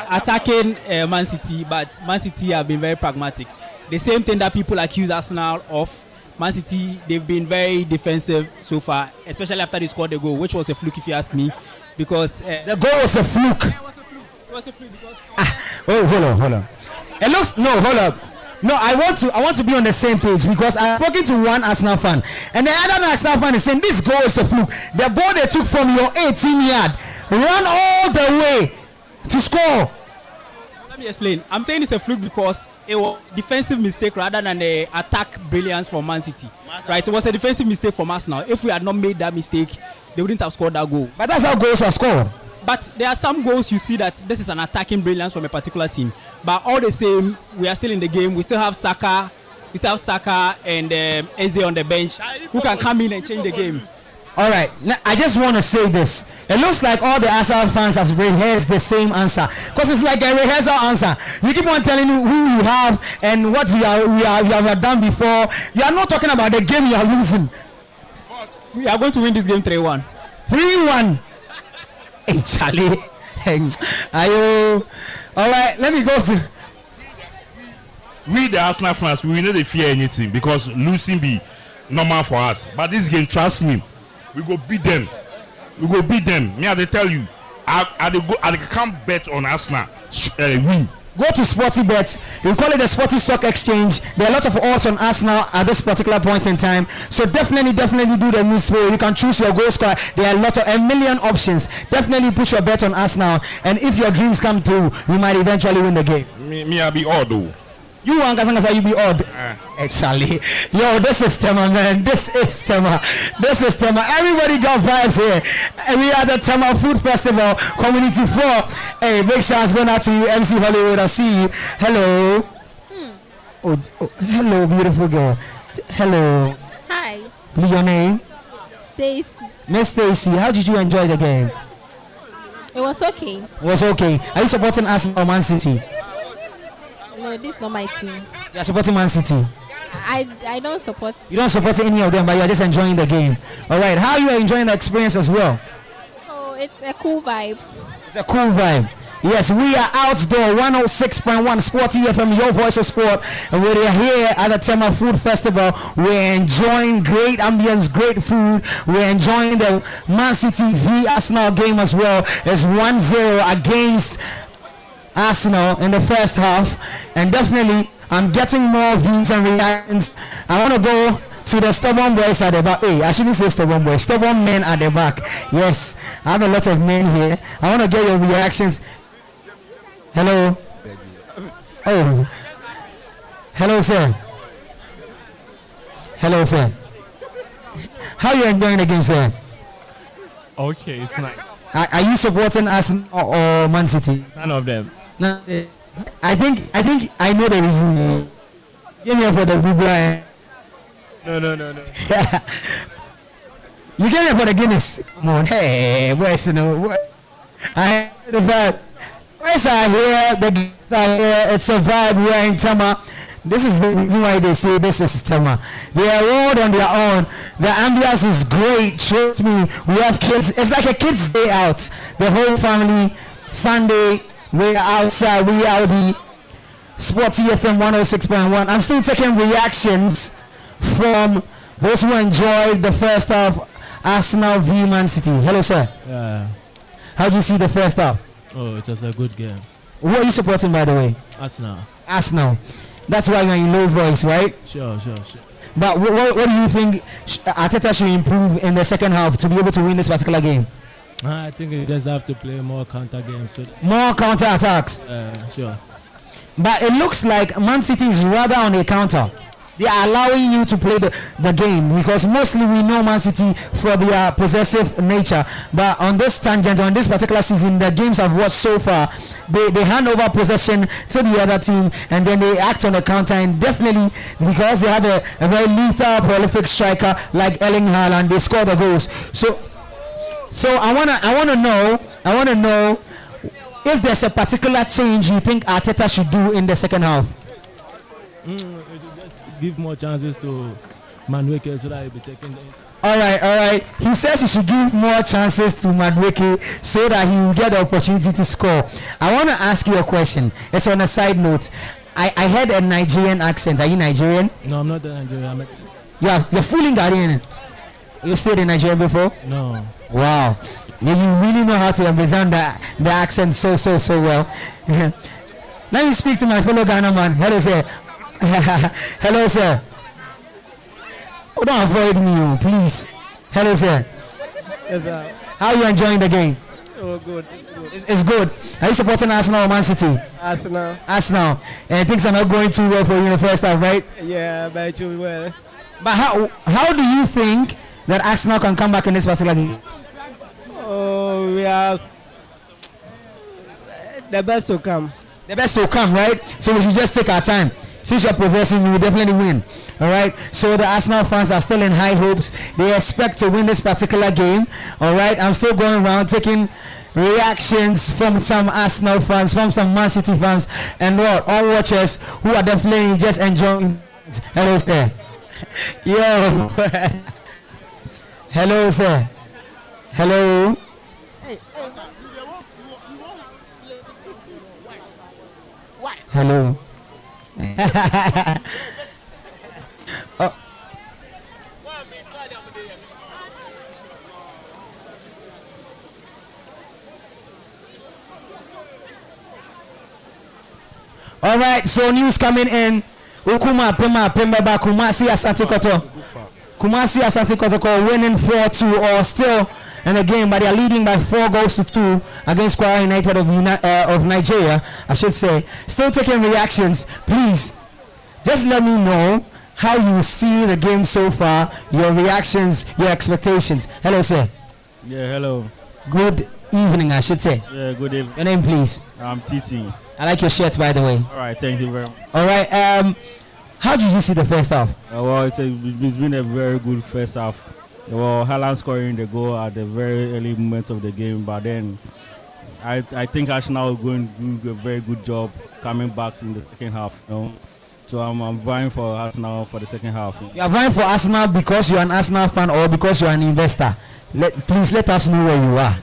attacking Man City, but Man City have been very pragmatic. The same thing that people accuse Arsenal of. Man City, they've been very defensive so far, especially after they scored the goal, which was a fluke if you ask me, because the goal was a fluke. It was a fluke because. Hold on. It looks hold up. No, I want to be on the same page because I'm talking to one Arsenal fan, and the other Arsenal fan is saying this goal is a fluke. The ball they took from your 18-yard, run all the way to score. Let me explain. I'm saying it's a fluke because it was a defensive mistake rather than the attack brilliance from Man City. Right? It was a defensive mistake from Arsenal. If we had not made that mistake, they wouldn't have scored that goal. But that's how goals are scored. But there are some goals you see that this is an attacking brilliance from a particular team. But all the same, we are still in the game. We still have Saka. And Eze on the bench who can come in and change the game. All right, now, I just want to say this. It looks like all the Arsenal fans have rehearsed the same answer because it's like a rehearsal answer. You keep on telling who you have and what we have done before. You are not talking about the game you are losing. We are going to win this game 3-1. 3-1. Hey, Charlie. Ayo. All right, let me go to. We the Arsenal fans, we will not fear anything because losing be normal for us. But this game, trust me, we go beat them. We go beat them. Me, I dey tell you, I can't bet on Arsenal. Win. Go to Sporty Bet. We call it the Sporty Stock Exchange. There are a lot of odds on Arsenal at this particular point in time. So definitely do the miss way. You can choose your goal scorer. There are a million options. Definitely put your bet on Arsenal. And if your dreams come true, you might eventually win the game. Me I be odd though. You want to you be odd. Actually, yo, this is Tema, man. This is Tema. Everybody got vibes here. And we are the Tema Food Festival, Community 4. Hey, big shout going out to you, MC Hollywood. I see you. Hello. Oh, hello, beautiful girl. Hello. Hi. Please, your name? Stacy. Miss Stacy, how did you enjoy the game? It was okay. It was okay. Are you supporting Arsenal or Man City? No, this is not my team. You are supporting Man City. I don't support. You don't support any of them, but you are just enjoying the game. All right. How are you enjoying the experience as well? Oh, it's a cool vibe. It's a cool vibe. Yes, we are outdoor 106.1 Sporty FM, your voice of sport. And we're here at the Tema Food Festival. We're enjoying great ambience, great food. We're enjoying the Man City v Arsenal game as well. It's 1-0 against Arsenal in the first half. And definitely, I'm getting more views and reactions. I want to go to the stubborn boys at the back. Hey, I shouldn't say stubborn boys, stubborn men at the back. Yes, I have a lot of men here. I want to get your reactions. Hello. Oh. Hello, sir. Hello, sir. How are you enjoying the game, sir? Okay, it's nice. Are you supporting Arsenal or Man City? None of them. No. I think I know the reason. Give me for the Google. No. You came here for the Guinness. Come on, hey, boys, you know what? I the vibe. Boys are here, the guys are here. It's a vibe. We are in Tema. This is the reason why they say this is Tema. They are all on their own. The ambience is great. Trust me. We have kids. It's like a kids' day out. The whole family. Sunday, we're outside. We are the Sporty FM 106.1. I'm still taking reactions from those who enjoyed the first half. Arsenal v Man City. Hello, sir. Yeah. How do you see the first half? Oh, it was a good game. Who are you supporting, by the way? Arsenal. Arsenal. That's why you're in low voice, right? Sure. But what do you think Arteta should improve in the second half to be able to win this particular game? I think you just have to play more counter games. More counter attacks. Sure. But it looks like Man City is rather on a counter. They are allowing you to play the game because mostly we know Man City for their possessive nature. But on this tangent, on this particular season, the games I've watched so far, they hand over possession to the other team and then they act on the counter. And definitely because they have a very lethal, prolific striker like Erling Haaland, they score the goals. So I wanna know if there's a particular change you think Arteta should do in the second half. Give more chances to Madueke so that he'll be taking the. All right. He says he should give more chances to Madueke so that he will get the opportunity to score. I want to ask you a question. It's on a side note. I heard a Nigerian accent. Are you Nigerian? No, I'm not a Nigerian. You're fully Ghanaian. You stayed in Nigeria before? No. Wow. You really know how to represent the accent so well. Let me speak to my fellow Ghana man. Hello, sir. Hello, sir. Oh, don't avoid me, please. Hello, sir. Yes, sir. How are you enjoying the game? Oh, good. It's good. Are you supporting Arsenal or Man City? Arsenal. And things are not going too well for you in the first half, right? Yeah, but it will be well. But how do you think that Arsenal can come back in this particular game? Oh, we are the best to come. The best will come, right? So we should just take our time. Since you're possessing, you will definitely win. All right. So the Arsenal fans are still in high hopes. They expect to win this particular game. All right. I'm still going around taking reactions from some Arsenal fans, from some Man City fans, and all watchers who are definitely just enjoying. Hello, sir. Yo. Hello, sir. Hello. Hello. Oh. All right, so news coming in. Ukuma, Pemba, Kumasi, Asante Kotoko. Kumasi, Asante Kotoko winning 4-2 or still in the game, but they are leading by 4-2 against Kwara United of Nigeria, I should say. Still taking reactions. Please, just let me know how you see the game so far, your reactions, your expectations. Hello, sir. Yeah, hello. Good evening, I should say. Yeah, good evening. Your name, please. I'm Titi. I like your shirt, by the way. All right, thank you very much. All right, how did you see the first half? Well, it's been a very good first half. Well, Haaland scoring the goal at the very early moment of the game, but then I think Arsenal is going to do a very good job coming back in the second half. You know? So I'm vying for Arsenal for the second half. You are vying for Arsenal because you're an Arsenal fan or because you're an investor? Please let us know where you are.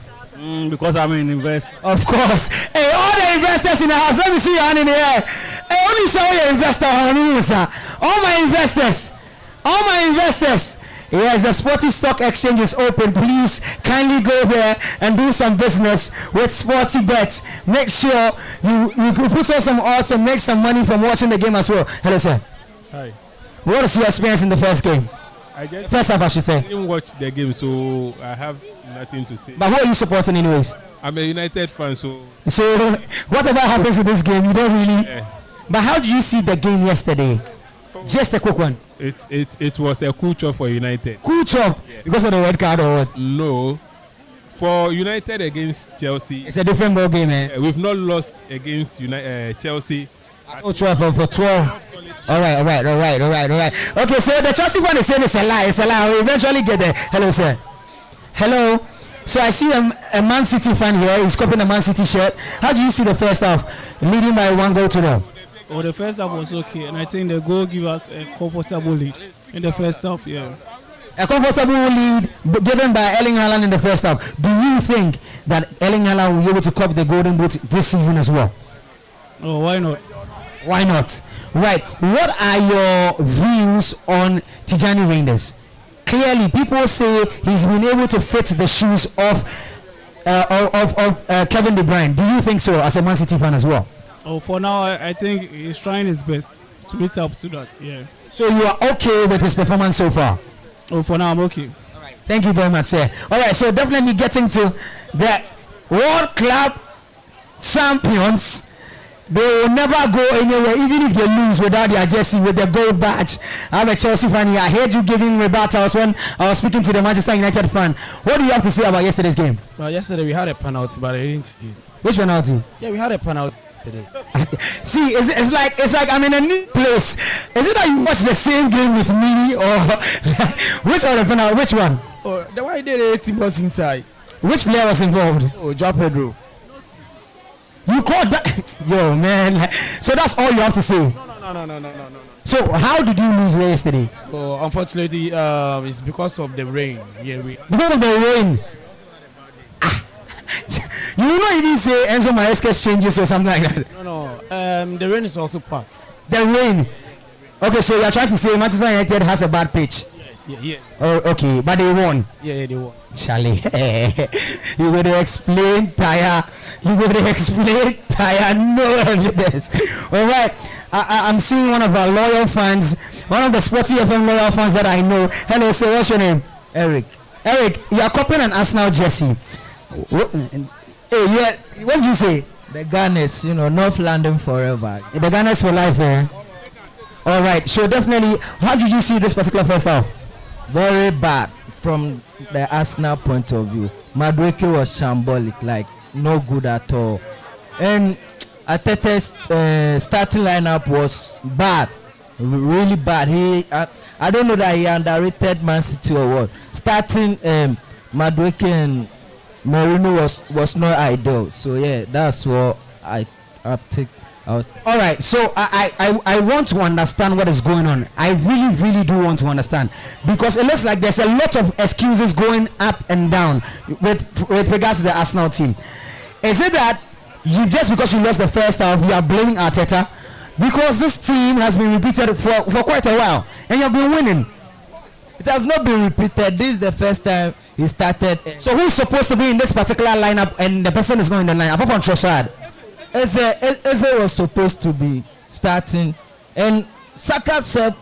Because I'm an investor. Of course. Hey, all the investors in the house, let me see your hand in the air. Hey, only show your investor. All my investors. Yes, the Sporty Stock Exchange is open. Please kindly go there and do some business with Sporty Bet. Make sure you can put on some odds and make some money from watching the game as well. Hello, sir. Hi. What is your experience in the first game? First half, I should say. I didn't watch the game, so I have nothing to say. But who are you supporting anyways? I'm a United fan, so whatever happens in this game, you don't really... Yeah. But how did you see the game yesterday? Just a quick one. It was a cool chop for United. Cool chop? Yeah. Because of the red card or what? No. For United against Chelsea... It's a different ball game, man. We've not lost against Chelsea. At 12 for 12. All right. Okay, so the Chelsea fan is saying it's a lie. We'll eventually get there. Hello, sir. Hello. So I see a Man City fan here. He's copying a Man City shirt. How do you see the first half? Leading by 1-0. Oh, the first half was okay, and I think the goal gave us a comfortable lead in the first half. Yeah. A comfortable lead given by Erling Haaland in the first half. Do you think that Erling Haaland will be able to cop the Golden Boot this season as well? Oh, why not? Why not? Right. What are your views on Tijani Reinders? Clearly, people say he's been able to fit the shoes of Kevin De Bruyne. Do you think so, as a Man City fan as well? Oh, for now, I think he's trying his best to meet up to that. Yeah. So you are okay with his performance so far? Oh, for now, I'm okay. All right. Thank you very much, sir. All right. So definitely getting to the World Club champions. They will never go anywhere, even if they lose without their jersey with the gold badge. I'm a Chelsea fan here. I heard you giving rebuttals when I was speaking to the Manchester United fan. What do you have to say about yesterday's game? Well, yesterday we had a penalty, but I didn't. Which penalty? Yeah, we had a penalty yesterday. See, it's like I'm in a new place. Is it that you watch the same game with me, or which other penalty? Which one? Oh, the one I did 18 was inside. Which player was involved? Oh, Joao Pedro. You called that? Yo, man. So that's all you have to say? No. So how did you lose yesterday? Oh, unfortunately, it's because of the rain. Yeah, because of the rain. You will not even say Enzo Maresca's changes or something like that. No. The rain is also part. The rain. Okay, so you are trying to say Manchester United has a bad pitch. Yes, yeah. Oh, okay, but they won. Yeah, they won. Charlie, you would explain tire. No evidence. All right, I'm seeing one of our loyal fans, one of the Sporty FM loyal fans that I know. Hello, sir. What's your name? Eric, you are copying an Arsenal jersey. What did you say? The Gunners, North London forever. The Gunners for life, eh? All right, so definitely, how did you see this particular first half? Very bad from the Arsenal point of view. Madueke was shambolic, like no good at all. And Atete's starting lineup was bad, really bad. I don't know that he underrated Man City or what. Starting Madueke and Merino was not ideal. So yeah, that's what I take I was. All right, so I want to understand what is going on. I really do want to understand, because it looks like there's a lot of excuses going up and down with regards to the Arsenal team. Is it that you, just because you lost the first half, you are blaming Arteta? Because this team has been repeated for quite a while, and you've been winning. It has not been repeated. This is the first time he started. So who's supposed to be in this particular lineup, and the person is not in the lineup, apart from Trossard? Eze was supposed to be starting, and Saka said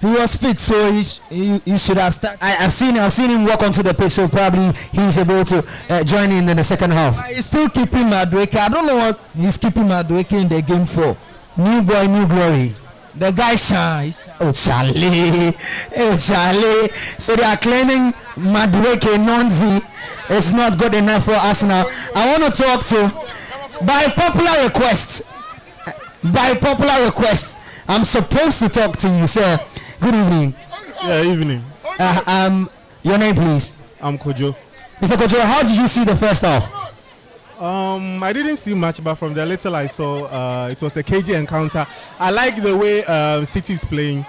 he was fit, so he should have started. I've seen him walk onto the pitch, so probably he's able to join in the second half. He's still keeping Madueke. I don't know what he's keeping Madueke in the game for. New boy, new glory. The guy shines. Oh Charlie. So they are claiming Madueke Nonzi is not good enough for Arsenal. I want to talk to, by popular request, I'm supposed to talk to you, sir. Good evening. Yeah, evening. Your name, please. I'm Kojo. Mr. Kojo, how did you see the first half? I didn't see much, but from the little I saw, it was a cagey encounter. I like the way City is playing.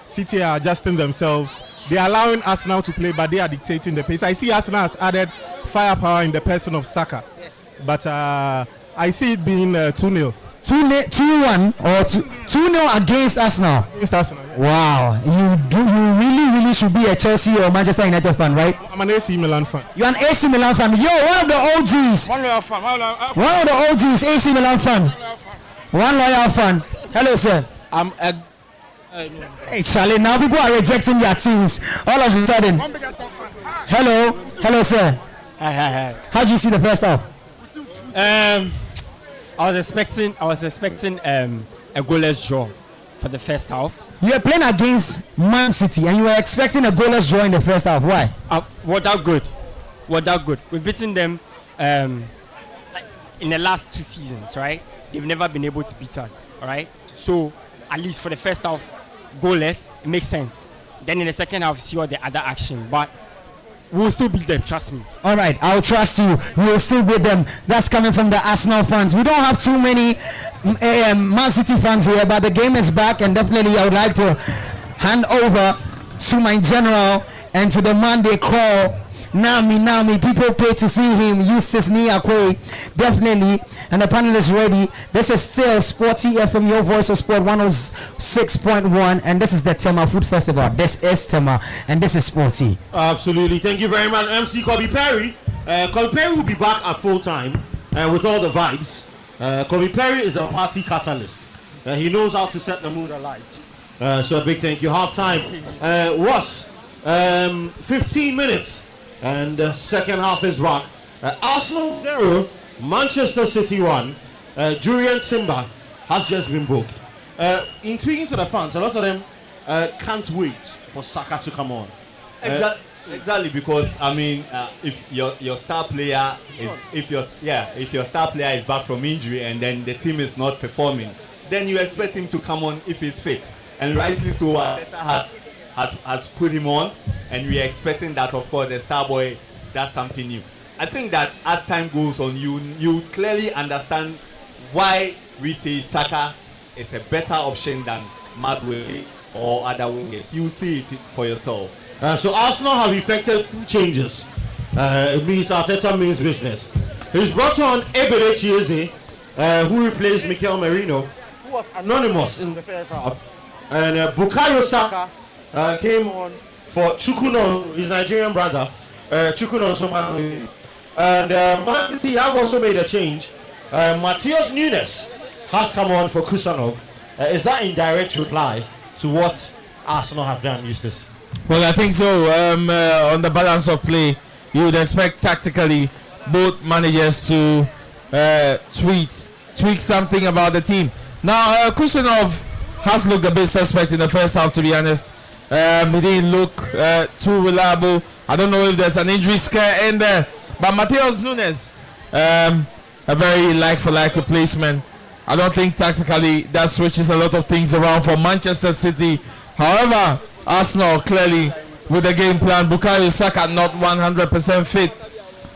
City are adjusting themselves. They are allowing Arsenal to play, but they are dictating the pace. I see Arsenal has added firepower in the person of Saka. Yes. But I see it being 2-0. 2-1 or 2-0 against Arsenal. Against Arsenal. Yeah. Wow, you really should be a Chelsea or Manchester United fan, right? I'm an AC Milan fan. You're an AC Milan fan. Yo, one of the OGs. One of the OGs, AC Milan fan. One loyal fan. Hello, sir. I'm a. Hey, Charlie. Now people are rejecting their teams all of a sudden. Hello, sir. Hi. How do you see the first half? I was expecting a goalless draw for the first half. You were playing against Man City and you were expecting a goalless draw in the first half. Why? What that good. We've beaten them in the last 2 seasons, right? They've never been able to beat us, all right? So at least for the first half, goalless, it makes sense. Then in the second half, see all the other action, but we'll still beat them, trust me. All right, I'll trust you. You'll still beat them. That's coming from the Arsenal fans. We don't have too many Man City fans here, but the game is back, and definitely I would like to hand over to my general and to the man they call Nami. People pay to see him. Eustace Niakwe, definitely. And the panel is ready. This is still Sporty FM, your voice of sport 106.1, and this is the Tema Food Festival. This is Tema, and this is Sporty. Absolutely. Thank you very much, MC Kobe Perry. Kobe Perry will be back at full time with all the vibes. Kobe Perry is a party catalyst. He knows how to set the mood alight. So a big thank you. Half time was 15 minutes. And the second half is back. Arsenal 0, Manchester City 1. Julian Timber has just been booked. In speaking to the fans, a lot of them can't wait for Saka to come on. Exactly, because I mean, if your star player is if your star player is back from injury and then the team is not performing, then you expect him to come on if he's fit, and rightly so. Has put him on, and we are expecting that, of course, the star boy does something new. I think that as time goes on, you clearly understand why we say Saka is a better option than Madueke or other wingers. You see it for yourself. So Arsenal have effected 2 changes. It means Arteta means business. He's brought on Ebere Chieze, who replaced Mikel Merino, who was anonymous in the first half, and Bukayo Saka came on for Chukwuno, his Nigerian brother, Chukwuno Somali. And Man City have also made a change. Matheus Nunes has come on for Kusanov. Is that in direct reply to what Arsenal have done, Eustace? Well, I think so. On the balance of play, you would expect tactically both managers to tweak something about the team. Now, Kusanov has looked a bit suspect in the first half, to be honest. He didn't look too reliable. I don't know if there's an injury scare in there. But Matheus Nunes, a very like-for-like replacement. I don't think tactically that switches a lot of things around for Manchester City. However, Arsenal clearly with the game plan. Bukayo Saka not 100% fit.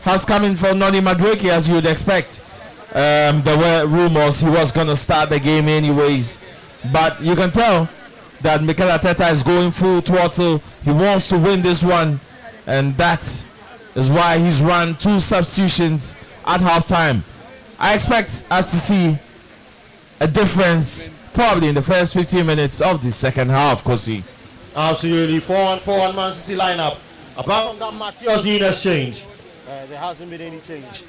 Has come in for Noni Madueke, as you would expect. there were rumors he was going to start the game anyways. But you can tell that Mikel Arteta is going full throttle. He wants to win this one, and that is why he's run 2 substitutions at halftime. I expect us to see a difference probably in the first 15 minutes of the second half, Kosi. Absolutely. 4-1 Man City lineup. Apart from that Matthias Nunes change, there hasn't been any change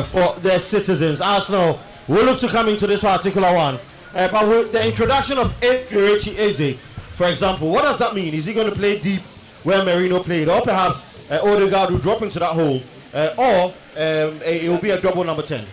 for their citizens. Arsenal will look to come into this particular one. But with the introduction of Eberechi Eze, for example, what does that mean? Is he going to play deep where Merino played? Or perhaps Odegaard will drop into that hole? Or it will be a double number 10?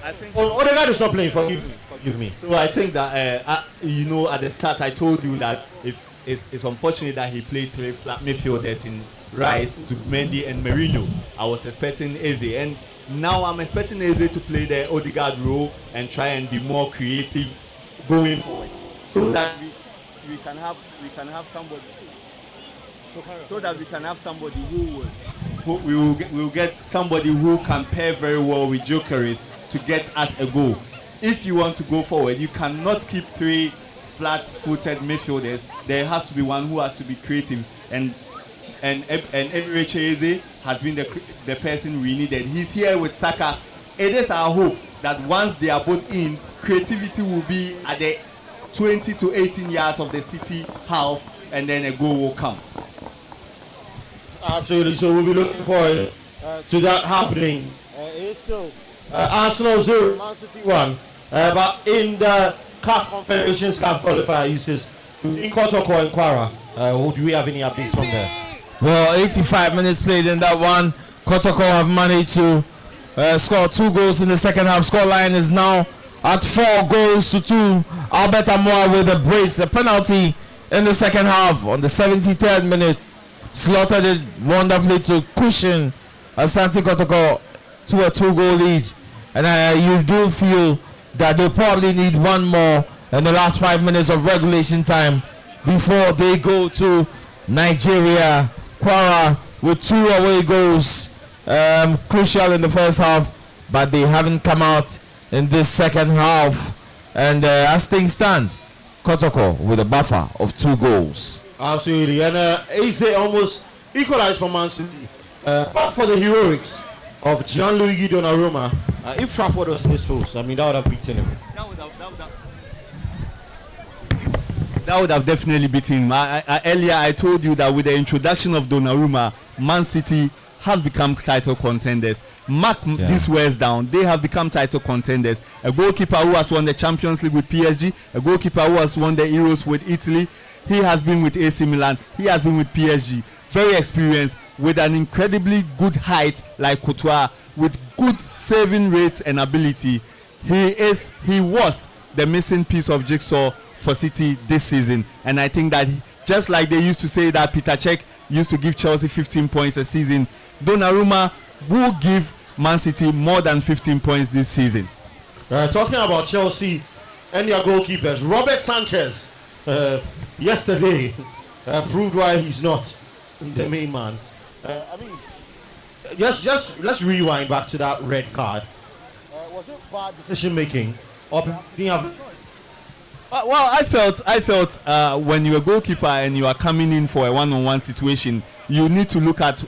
I think Odegaard is not playing, forgive me. So I think that at the start I told you that if it's unfortunate that he played 3 flat midfielders in Rice, Zubimendi and Merino. I was expecting Eze, and now I'm expecting Eze to play the Odegaard role and try and be more creative going forward, so that we can have somebody. So that we can have somebody we will get somebody who can pair very well with Jokeris to get us a goal. If you want to go forward, you cannot keep 3 flat-footed midfielders. There has to be one who has to be creative, and Eberechi Eze has been the person we needed. He's here with Saka. It is our hope that once they are both in, creativity will be at the 20 to 18 yards of the City half, and then a goal will come. Absolutely. So we'll be looking forward to that happening. It's still Arsenal 0, Man City 1. But in the CAF Confederations Cup qualifier uses in Kotoko and Kwara, do we have any updates from there? Well, 85 minutes played in that one. Kotoko have managed to score 2 goals in the second half. Scoreline is now at 4 goals to 2. Albert Amoa with a brace, a penalty in the second half on the 73rd minute. Slotted it wonderfully to cushion Asante Kotoko to a 2-goal lead. And you do feel that they probably need one more in the last 5 minutes of regulation time before they go to Nigeria. Kwara with 2 away goals, crucial in the first half, but they haven't come out in this second half. And as things stand, Kotoko with a buffer of 2 goals. Absolutely. And Eze almost equalized for Man City. But for the heroics of Gianluigi Donnarumma, if Trafford was in this post, I mean, that would have beaten him. That would have definitely beaten him. Earlier I told you that with the introduction of Donnarumma, Man City have become title contenders. Mark these words down. They have become title contenders. A goalkeeper who has won the Champions League with PSG, a goalkeeper who has won the Euros with Italy. He has been with AC Milan. He has been with PSG. Very experienced, with an incredibly good height like Courtois, with good saving rates and ability. He was the missing piece of jigsaw for City this season, and I think that just like they used to say that Peter Cech used to give Chelsea 15 points a season, Donnarumma will give Man City more than 15 points this season. Talking about Chelsea and their goalkeepers, Robert Sanchez yesterday proved why he's not the main man. I mean, just let's rewind back to that red card. Was it bad decision making, or didn't you have a choice? Well, I felt when you're a goalkeeper and you are coming in for a one-on-one situation, you need to look at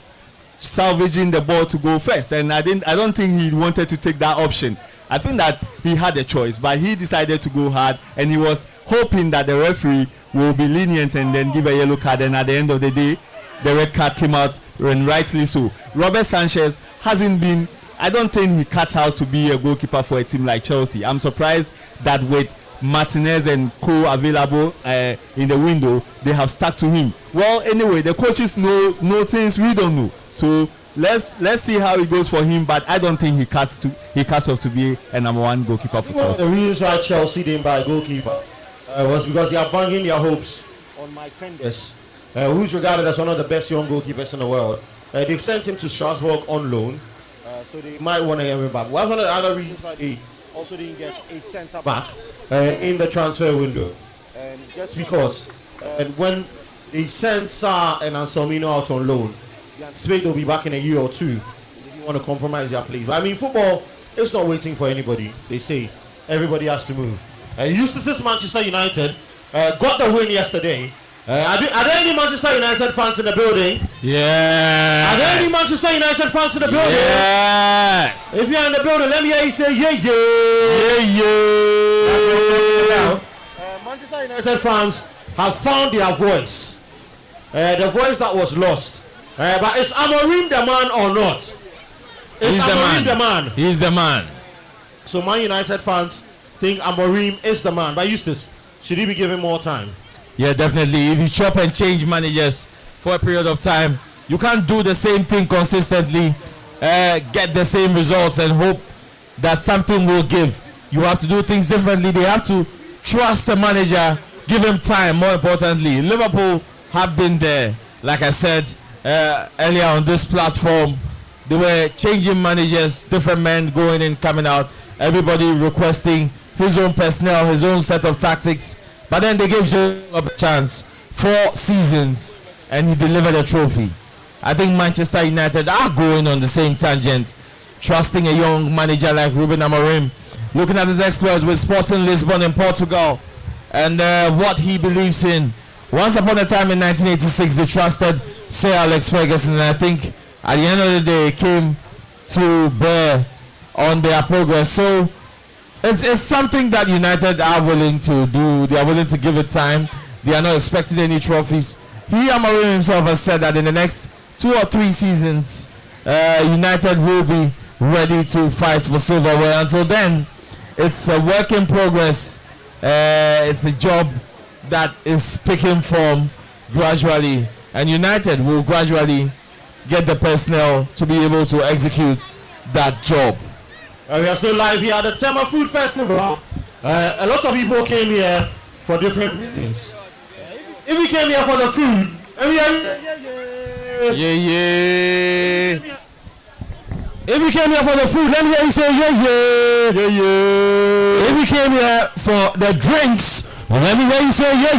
salvaging the ball to go first. And I don't think he wanted to take that option. I think that he had a choice, but he decided to go hard, and he was hoping that the referee will be lenient and then give a yellow card. And at the end of the day, the red card came out, and rightly so. Robert Sanchez hasn't been. I don't think he cuts out to be a goalkeeper for a team like Chelsea. I'm surprised that with Martinez and co available in the window, they have stuck to him. Well, anyway, the coaches know things we don't know. So let's see how it goes for him. But I don't think he cuts off to be a number 1 goalkeeper for Chelsea. The reason why Chelsea didn't buy a goalkeeper was because they are banging their hopes on Mike Penders, who's regarded as one of the best young goalkeepers in the world. They've sent him to Strasbourg on loan, so they might want to get him back. One of the other reasons why they also didn't get a centre back in the transfer window, and just because when they send Sarr and Anselmino out on loan, they anticipate they'll be back in a year or two. They didn't want to compromise their place. But I mean, football it's not waiting for anybody. They say everybody has to move. Eustace's Manchester United got the win yesterday. Are there any Manchester United fans in the building? Yeah. Are there any Manchester United fans in the building? Yes. If you're in the building, let me hear you say yeah. Manchester United fans have found their voice. The voice that was lost. But is Amorim the man or not? Is Amorim the man? He's the man. So Man United fans think Amorim is the man. But Eustace, should he be given more time? Yeah, definitely. If you chop and change managers for a period of time, you can't do the same thing consistently, get the same results and hope that something will give. You have to do things differently. They have to trust the manager, give him time. More importantly, Liverpool have been there. Like I said earlier on this platform, they were changing managers, different men going in, coming out, everybody requesting his own personnel, his own set of tactics. But then they gave Joe a chance, 4 seasons, and he delivered a trophy. I think Manchester United are going on the same tangent, trusting a young manager like Ruben Amorim, looking at his exploits with Sporting Lisbon in Portugal, and what he believes in. Once upon a time in 1986, they trusted Sir Alex Ferguson, and I think at the end of the day, it came to bear on their progress. So it's something that United are willing to do. They are willing to give it time. They are not expecting any trophies. Amorim himself has said that in the next 2 or 3 seasons, United will be ready to fight for silverware. Until then, it's a work in progress. It's a job that is picking form gradually, and United will gradually get the personnel to be able to execute that job. We are still live here at the Tema Food Festival. A lot of people came here for different reasons. If we came here for the food, yeah. If you came here for the food, let me hear you say yeah. If you came here for the drinks, let me hear you say yeah.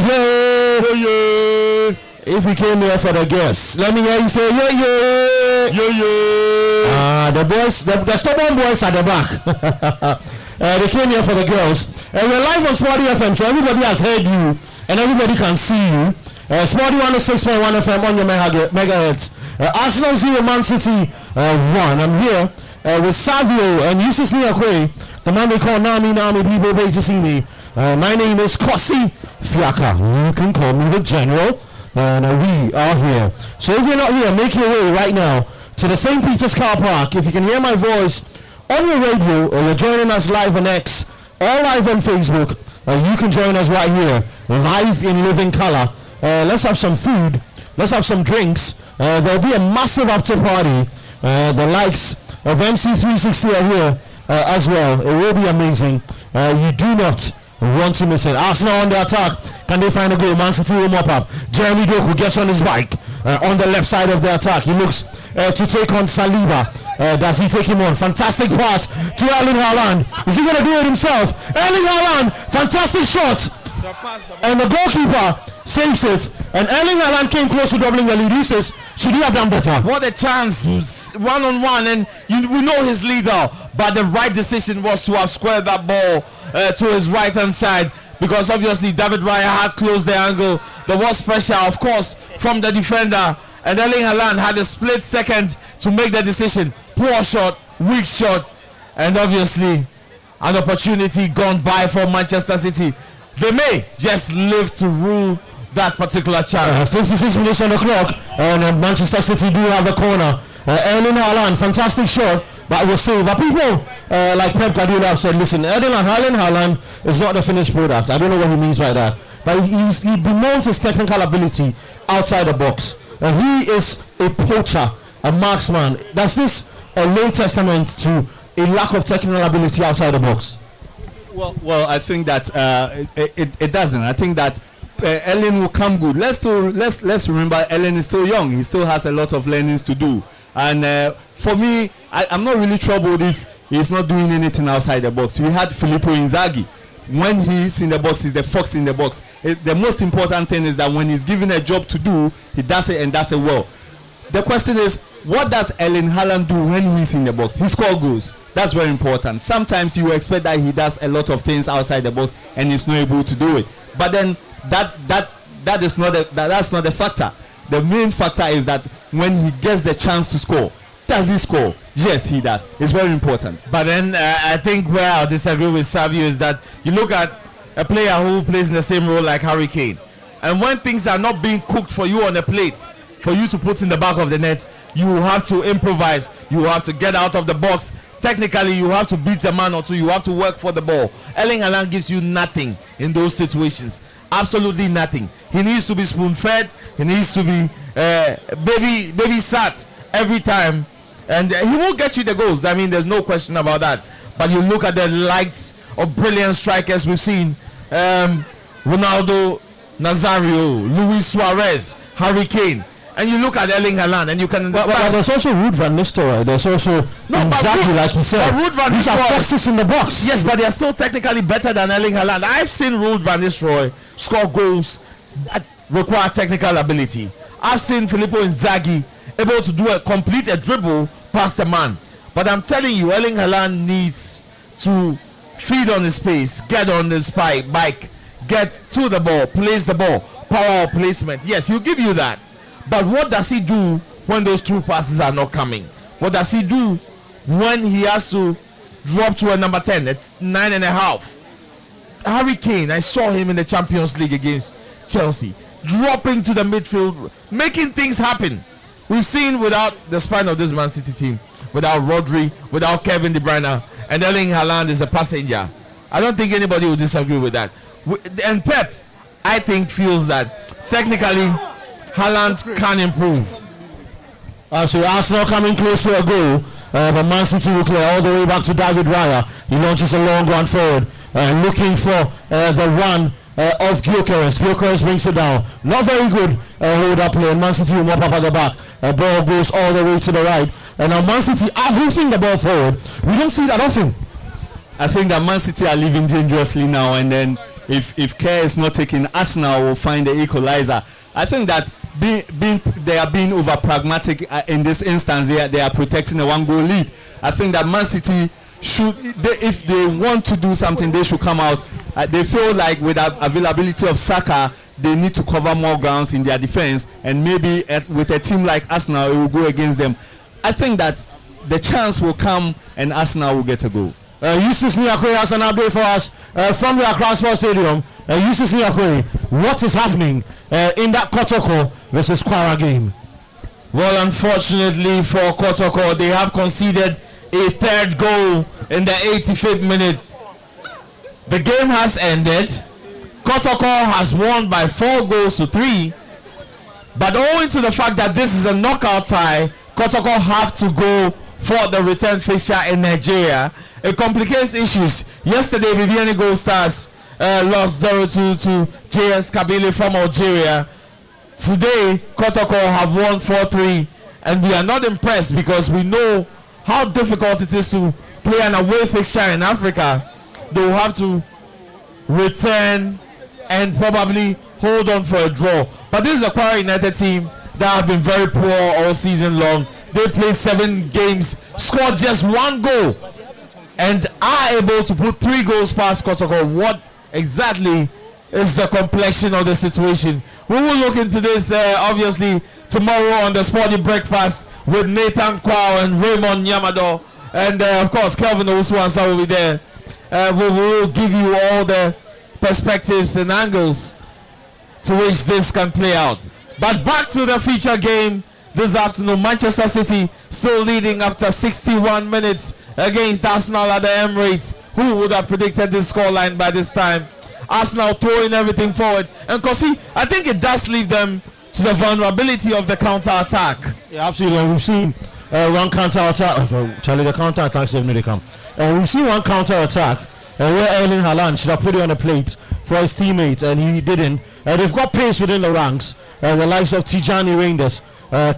If you came here for the guests, let me hear you say yeah. The boys, the stubborn boys at the back. They came here for the girls. And we're live on Sporty FM, so everybody has heard you and everybody can see you. Sporty 106.1 FM on your megahertz. Arsenal 0, Man City 1. I'm here with Savio and Yusuf Niakwe, the man they call Nami. People wait to see me. My name is Kosi Fiaka. You can call me the General. And we are here. So if you're not here, make your way right now to the St. Peter's Car Park. If you can hear my voice on your radio or you're joining us live on X or live on Facebook, you can join us right here, live in living color. Let's have some food. Let's have some drinks. There'll be a massive after party. The likes of MC360 are here as well. It will be amazing. You do not want to miss it. Arsenal on the attack. Can they find a goal? Man City will mop up. Jeremy Doku gets on his bike on the left side of the attack. He looks to take on Saliba. Does he take him on? Fantastic pass to Erling Haaland. Is he going to do it himself? Erling Haaland, fantastic shot. And the goalkeeper saves it. And Erling Haaland came close to doubling the lead. He says, should he have done better? What a chance. 1-on-1, and we know his leader, but the right decision was to have squared that ball to his right hand side, because obviously David Raya had closed the angle. There was pressure, of course, from the defender, and Erling Haaland had a split second to make the decision. Poor shot, weak shot, and obviously an opportunity gone by for Manchester City. They may just live to rule that particular challenge. 66 minutes on the clock, and Manchester City do have the corner. Erling Haaland, fantastic shot, but we'll see. But people like Pep Guardiola have said, listen, Erling Haaland is not the finished product. I don't know what he means by that, but he bemoans his technical ability outside the box. He is a poacher, a marksman. Does this lay testament to a lack of technical ability outside the box? Well, I think that it doesn't. I think that Erling will come good. Let's remember, Erling is still young. He still has a lot of learnings to do. And for me, I'm not really troubled if he's not doing anything outside the box. We had Filippo Inzaghi. When he's in the box, he's the fox in the box. The most important thing is that when he's given a job to do, he does it and does it well. The question is, what does Erling Haaland do when he's in the box? He scores goals. That's very important. Sometimes you expect that he does a lot of things outside the box and he's not able to do it. But then that's not the factor. The main factor is that when he gets the chance to score, does he score? Yes, he does. It's very important. But then I think where I'll disagree with Savio is that you look at a player who plays in the same role like Harry Kane, and when things are not being cooked for you on the plate, for you to put in the back of the net, you have to improvise. You have to get out of the box. Technically, you have to beat a man or two. You have to work for the ball. Erling Haaland gives you nothing in those situations. Absolutely nothing. He needs to be spoon-fed. He needs to be baby sat every time, and he will get you the goals. I mean, there's no question about that. But you look at the likes of brilliant strikers we've seen: Ronaldo Nazario, Luis Suarez, Harry Kane. And you look at Erling Haaland and you can understand. But there's also Ruud van Nistelrooy. There's also Inzaghi, like he said. These are foxes in the box. Yes, but they are still technically better than Erling Haaland. I've seen Ruud van Nistelrooy score goals that require technical ability. I've seen Filippo Inzaghi able to do complete a dribble past a man. But I'm telling you, Erling Haaland needs to feed on his pace, get on his bike, get to the ball, place the ball, power placement. Yes, he'll give you that. But what does he do when those through passes are not coming? What does he do when he has to drop to a number 10 at 9.5? Harry Kane, I saw him in the Champions League against Chelsea, dropping to the midfield, making things happen. We've seen without the spine of this Man City team, without Rodri, without Kevin De Bruyne, and Erling Haaland is a passenger. I don't think anybody will disagree with that. And Pep, I think, feels that technically Haaland can improve. So Arsenal coming close to a goal, but Man City will clear all the way back to David Raya. He launches a long one forward, looking for the run of Gyökeres. Gyökeres brings it down. Not very good hold up play. Man City will mop up at the back. Ball goes all the way to the right. And now Man City are hoofing the ball forward. We don't see that often. I think that Man City are living dangerously now, and then if care is not taken, Arsenal will find the equalizer. I think that they are being over pragmatic in this instance. They are protecting a 1-goal lead. I think that Man City if they want to do something, they should come out. They feel like with the availability of Saka, they need to cover more grounds in their defense, and maybe with a team like Arsenal, it will go against them. I think that the chance will come and Arsenal will get a goal. Eustace Niakwe has an update for us from the Accra Sports Stadium. Eustace Niakwe, what is happening in that Kotoko versus Kwara game? Well, unfortunately for Kotoko, they have conceded a third goal in the 85th minute. The game has ended. Kotoko has won by 4-3, but owing to the fact that this is a knockout tie, Kotoko have to go for the return fixture in Nigeria. It complicates issues. Yesterday, Viviani Gold Stars lost 0-2 to JS Kabili from Algeria. Today, Kotoko have won 4-3, and we are not impressed because we know how difficult it is to play an away fixture in Africa. They will have to return and probably hold on for a draw. But this is a Kwara United team that have been very poor all season long. They played 7 games, scored just 1 goal, and are able to put 3 goals past Kotoko. What exactly is the complexion of the situation? We will look into this obviously tomorrow on the Sporty Breakfast with Nathan Kwao and Raymond Yamado, and of course Kelvin Owusu-Ansah will be there. We will give you all the perspectives and angles to which this can play out. But back to the feature game this afternoon. Manchester City still leading after 61 minutes against Arsenal at the Emirates. Who would have predicted this scoreline by this time? Arsenal throwing everything forward, and Kosi, I think it does leave them to the vulnerability of the counter-attack. Yeah, absolutely. And we've seen one counter-attack. Charlie, the counter-attacks have really come. And we've seen one counter-attack where Erling Haaland should have put it on the plate for his teammates, and he didn't. They've got pace within the ranks. The likes of Tijani Reinders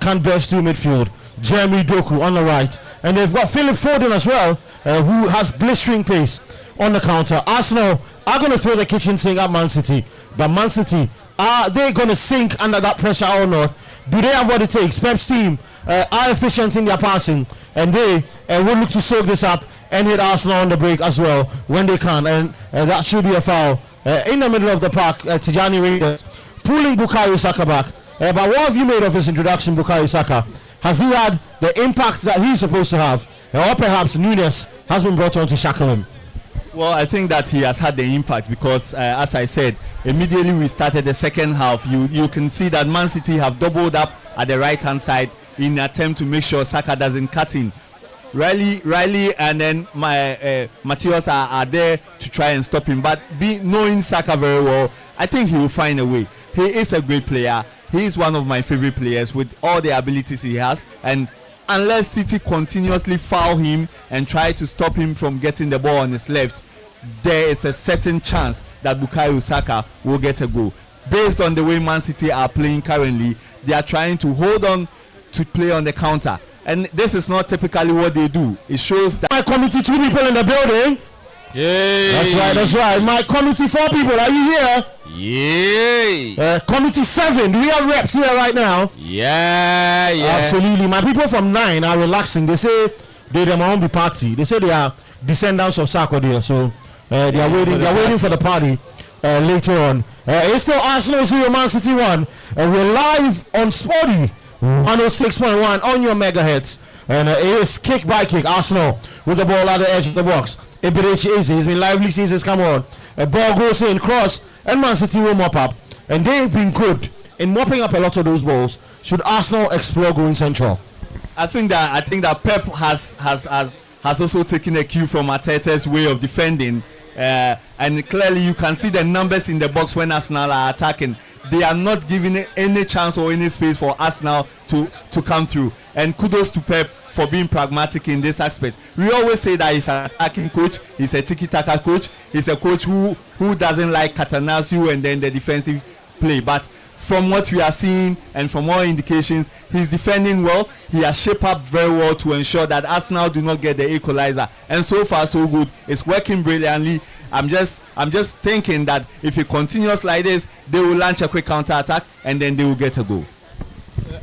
can't burst through midfield. Jeremy Doku on the right, and they've got Philip Foden as well, who has blistering pace on the counter. Arsenal are going to throw the kitchen sink at Man City, but Man City, are they going to sink under that pressure or not? do they have what it takes? Pep's team are efficient in their passing, and they will look to soak this up and hit Arsenal on the break as well when they can, and that should be a foul in the middle of the park. Tijani Raiders pulling Bukayo Saka back. But what have you made of his introduction, Bukayo Saka? Has he had the impact that he's supposed to have, or perhaps Nunes has been brought on to shackle him? Well, I think that he has had the impact because, as I said, immediately we started the second half, you can see that Man City have doubled up at the right-hand side in an attempt to make sure Saka doesn't cut in. Riley and then Matthias are there to try and stop him. But knowing Saka very well, I think he will find a way. He is a great player. He is one of my favorite players with all the abilities he has. And unless City continuously foul him and try to stop him from getting the ball on his left, there is a certain chance that Bukayo Saka will get a goal. Based on the way Man City are playing currently, they are trying to hold on to play on the counter. And this is not typically what they do. It shows that... My committee, 2 people in the building. Yay. That's right. My committee, 4 people. Are you here? Yay. Committee 7. Do we have reps here right now? Yeah. Absolutely. My people from 9 are relaxing. They say they won't be party. They say they are descendants of Sarkodie. So they are waiting. They are waiting for the party later on. It's still Arsenal 0, Man City 1. We're live on Sporty 106.1 on your megahertz. And it is kick by kick. Arsenal with the ball at the edge of the box. Eberechi Eze, he's been lively since he's come on. A ball goes in, cross, and Man City will mop up. And they've been good in mopping up a lot of those balls. Should Arsenal explore going central? I think that Pep has also taken a cue from Arteta's way of defending. And clearly you can see the numbers in the box when Arsenal are attacking. They are not giving any chance or any space for Arsenal to come through. And kudos to Pep for being pragmatic in this aspect. We always say that he's an attacking coach, he's a tiki-taka coach, he's a coach who doesn't like Catanaccio and then the defensive play. But from what we are seeing and from all indications, he's defending well. He has shaped up very well to ensure that Arsenal do not get the equalizer. And so far so good. It's working brilliantly. I'm just thinking that if he continues like this, they will launch a quick counter attack and then they will get a goal.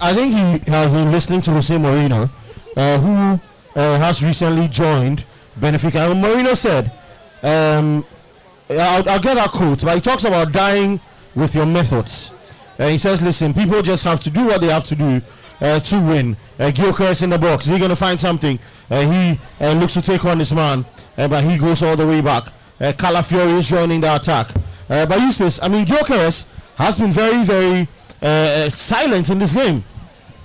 I think he has been listening to Jose Mourinho, who has recently joined Benfica. And Mourinho said, I'll get that quote, but he talks about dying with your methods. He says, listen, people just have to do what they have to do to win. Gyökeres in the box. Is he going to find something? He looks to take on this man, but he goes all the way back. Calafiori is joining the attack. But Eustace, I mean, Gyökeres has been very, very silent in this game.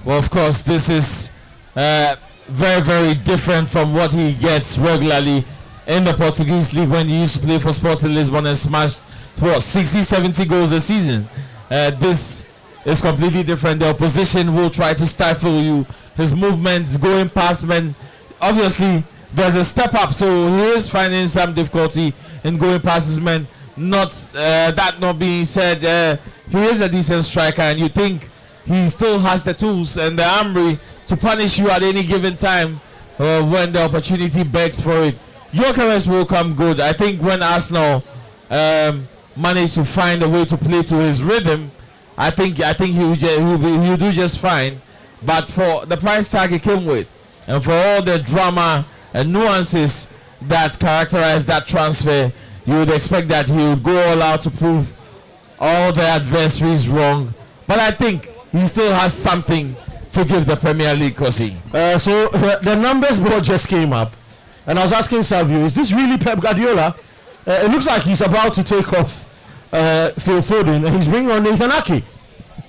Well, of course, this is very, very different from what he gets regularly in the Portuguese league when he used to play for Sporting Lisbon and smashed 60, 70 goals a season. This is completely different. The opposition will try to stifle you. His movements, going past men, obviously there's a step up, so he is finding some difficulty in going past his men. That not being said, he is a decent striker, and you think he still has the tools and the armory to punish you at any given time when the opportunity begs for it. Gyökeres will come good. I think when Arsenal manage to find a way to play to his rhythm, I think he'll do just fine. But for the price tag he came with, and for all the drama and nuances that characterize that transfer, you would expect that he would go all out to prove all the adversaries wrong. But I think he still has something to give the Premier League, Kosi. So the numbers board just came up, and I was asking Savio, is this really Pep Guardiola? It looks like he's about to take off Phil Foden, and he's bringing on Nathan Ake.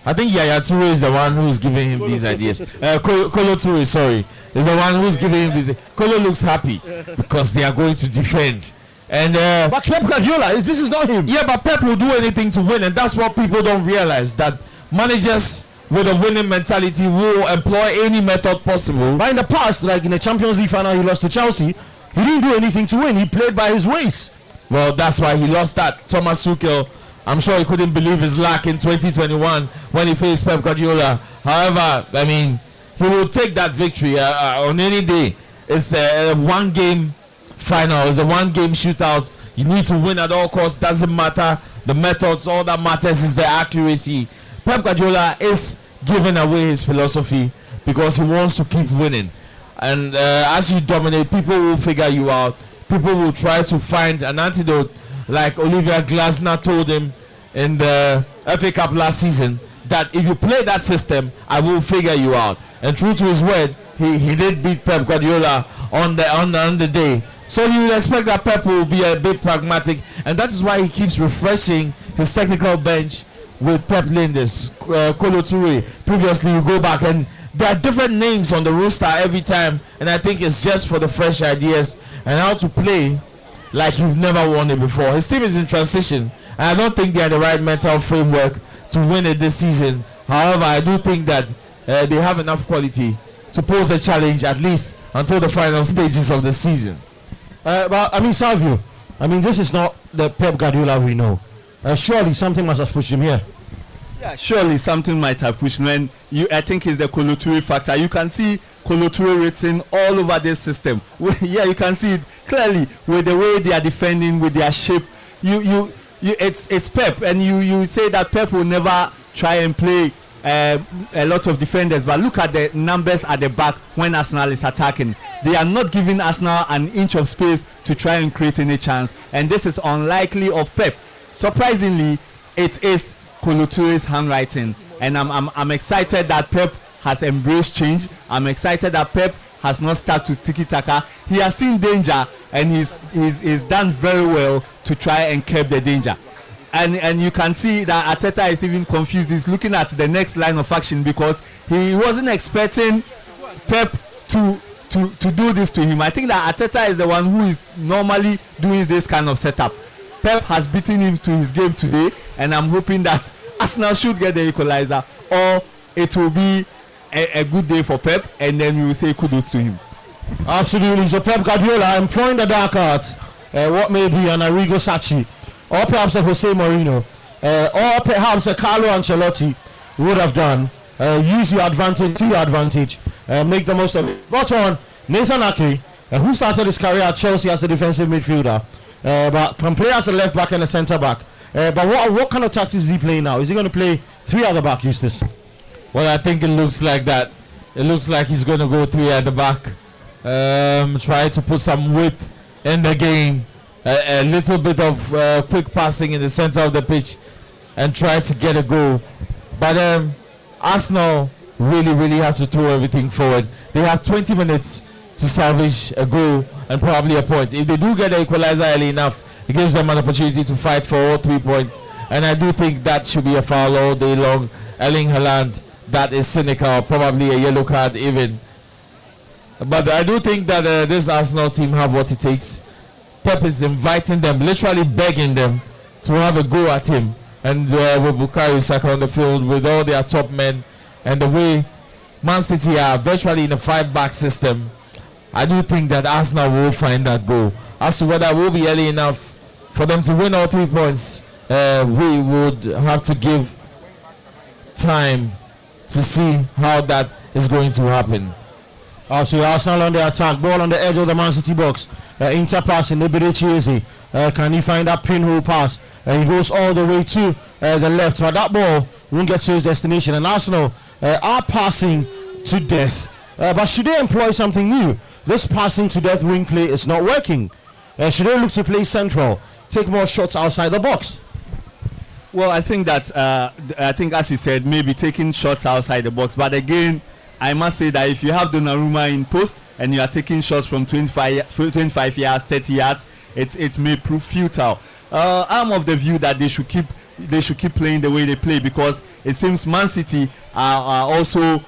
I think Yaya Toure is the one who's giving him these ideas. Kolo Toure, sorry, is the one who's giving him this. Kolo looks happy because they are going to defend. And but Pep Guardiola, this is not him. Yeah, but Pep will do anything to win, and that's what people don't realize, that managers with a winning mentality will employ any method possible. But in the past, like in the Champions League final he lost to Chelsea, he didn't do anything to win. He played by his ways. Well, that's why he lost that. Thomas Tuchel, I'm sure he couldn't believe his luck in 2021 when he faced Pep Guardiola. However, I mean, he will take that victory on any day. It's a one-game final. It's a one-game shootout. You need to win at all costs. Doesn't matter the methods. All that matters is the accuracy. Pep Guardiola is giving away his philosophy because he wants to keep winning. And as you dominate, people will figure you out. People will try to find an antidote, like Olivier Glasner told him in the FA Cup last season, that if you play that system, I will figure you out. And true to his word, he did beat Pep Guardiola on the day. So you would expect that Pep will be a bit pragmatic, and that is why he keeps refreshing his technical bench with Pep Linders, Kolo Toure. Previously, you go back and there are different names on the roster every time, and I think it's just for the fresh ideas and how to play like you've never won it before. His team is in transition, and I don't think they are the right mental framework to win it this season. However, I do think that they have enough quality to pose a challenge at least until the final stages of the season. But I mean, Savio, this is not the Pep Guardiola we know. Surely something must have pushed him here. Yeah, surely something might have pushed him. And I think it's the Kolo Toure factor. You can see Kolo Toure written all over this system. Yeah, you can see it clearly with the way they are defending, with their shape. It's Pep, and you say that Pep will never try and play a lot of defenders, but look at the numbers at the back when Arsenal is attacking. They are not giving Arsenal an inch of space to try and create any chance, and this is unlikely of Pep. Surprisingly, it is Kolo Toure's handwriting, and I'm excited that Pep has embraced change. I'm excited that Pep has not stuck to tiki-taka. He has seen danger, and he's done very well to try and curb the danger. And you can see that Arteta is even confused. He's looking at the next line of action because he wasn't expecting Pep to do this to him. I think that Arteta is the one who is normally doing this kind of setup. Pep has beaten him to his game today, and I'm hoping that Arsenal should get the equalizer, or it will be a good day for Pep, and then we will say kudos to him. Absolutely. So Pep Guardiola employing the dark arts, what may be an Arrigo Sacchi, or perhaps a Jose Mourinho, or perhaps a Carlo Ancelotti would have done. Use your advantage to your advantage, make the most of it. But on Nathan Ake, who started his career at Chelsea as a defensive midfielder, but can play as a left back and a centre back. But what kind of tactics is he playing now? Is he going to play three at the back, Eustace? Well, I think it looks like that. It looks like he's going to go three at the back. Try to put some width in the game. A little bit of quick passing in the center of the pitch and try to get a goal. But Arsenal really have to throw everything forward. They have 20 minutes to salvage a goal and probably a point. If they do get the equalizer early enough, it gives them an opportunity to fight for all 3 points. And I do think that should be a foul all day long. Erling Haaland, that is cynical, probably a yellow card even. But I do think that this Arsenal team have what it takes. Pep is inviting them, literally begging them to have a go at him. And with Bukayo Saka on the field, with all their top men, and the way Man City are virtually in a 5-back system, I do think that Arsenal will find that goal. As to whether it will be early enough for them to win all 3 points, we would have to give time to see how that is going to happen. So Arsenal on the attack, ball on the edge of the Man City box. Inter pass in Chiese. Can he find that pinhole pass? He goes all the way to the left, but that ball won't get to his destination. And Arsenal are passing to death. But should they employ something new? This passing to death wing play is not working. Should they look to play central, take more shots outside the box? Well, I think that as you said, maybe taking shots outside the box. But again, I must say that if you have Donnarumma in post and you are taking shots from 25 yards, 30 yards, it may prove futile. I'm of the view that they should keep playing the way they play, because it seems Man City are also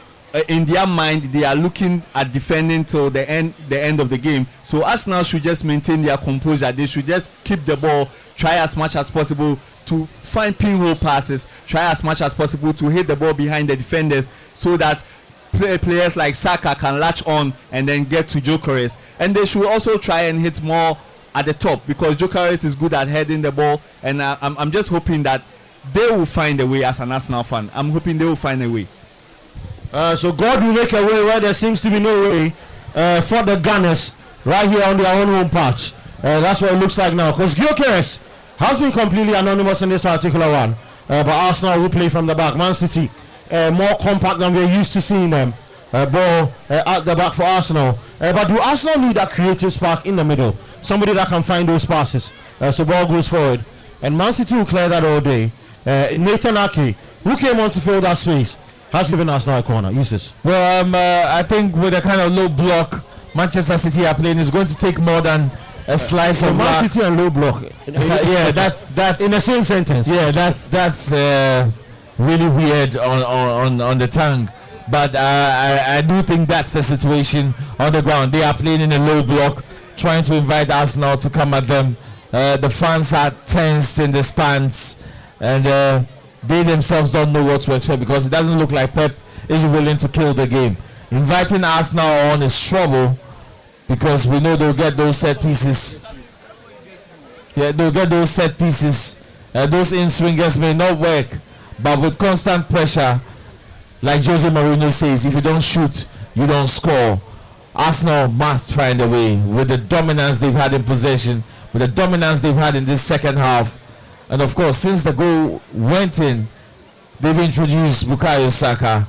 in their mind they are looking at defending till the end of the game. So Arsenal should just maintain their composure. They should just keep the ball, try as much as possible to find pinhole passes, try as much as possible to hit the ball behind the defenders, so that players like Saka can latch on and then get to Gyökeres. And they should also try and hit more at the top, because Gyökeres is good at heading the ball, and I'm just hoping that they will find a way. As an Arsenal fan, I'm hoping they will find a way. So God will make a way where there seems to be no way for the Gunners right here on their own home patch. That's what it looks like now, because Gyökeres has been completely anonymous in this particular one. But Arsenal will play from the back. Man City more compact than we're used to seeing them. Ball at the back for Arsenal. But do Arsenal need that creative spark in the middle? Somebody that can find those passes. So ball goes forward. And Man City will clear that all day. Nathan Ake, who came on to fill that space, has given Arsenal a corner. Eustace. Well, I think with a kind of low block Manchester City are playing, is going to take more than a slice of Man City and low block. Yeah, that's in the same sentence. Yeah, that's really weird on the tongue. But I do think that's the situation on the ground. They are playing in a low block, trying to invite Arsenal to come at them. The fans are tensed in the stands, and they themselves don't know what to expect, because it doesn't look like Pep is willing to kill the game. Inviting Arsenal on is trouble, because we know they'll get those set pieces. Yeah, they'll get those set pieces. Those in-swingers may not work, but with constant pressure, like Jose Mourinho says, if you don't shoot, you don't score. Arsenal must find a way, with the dominance they've had in possession, with the dominance they've had in this second half. And of course, since the goal went in, they've introduced Bukayo Saka.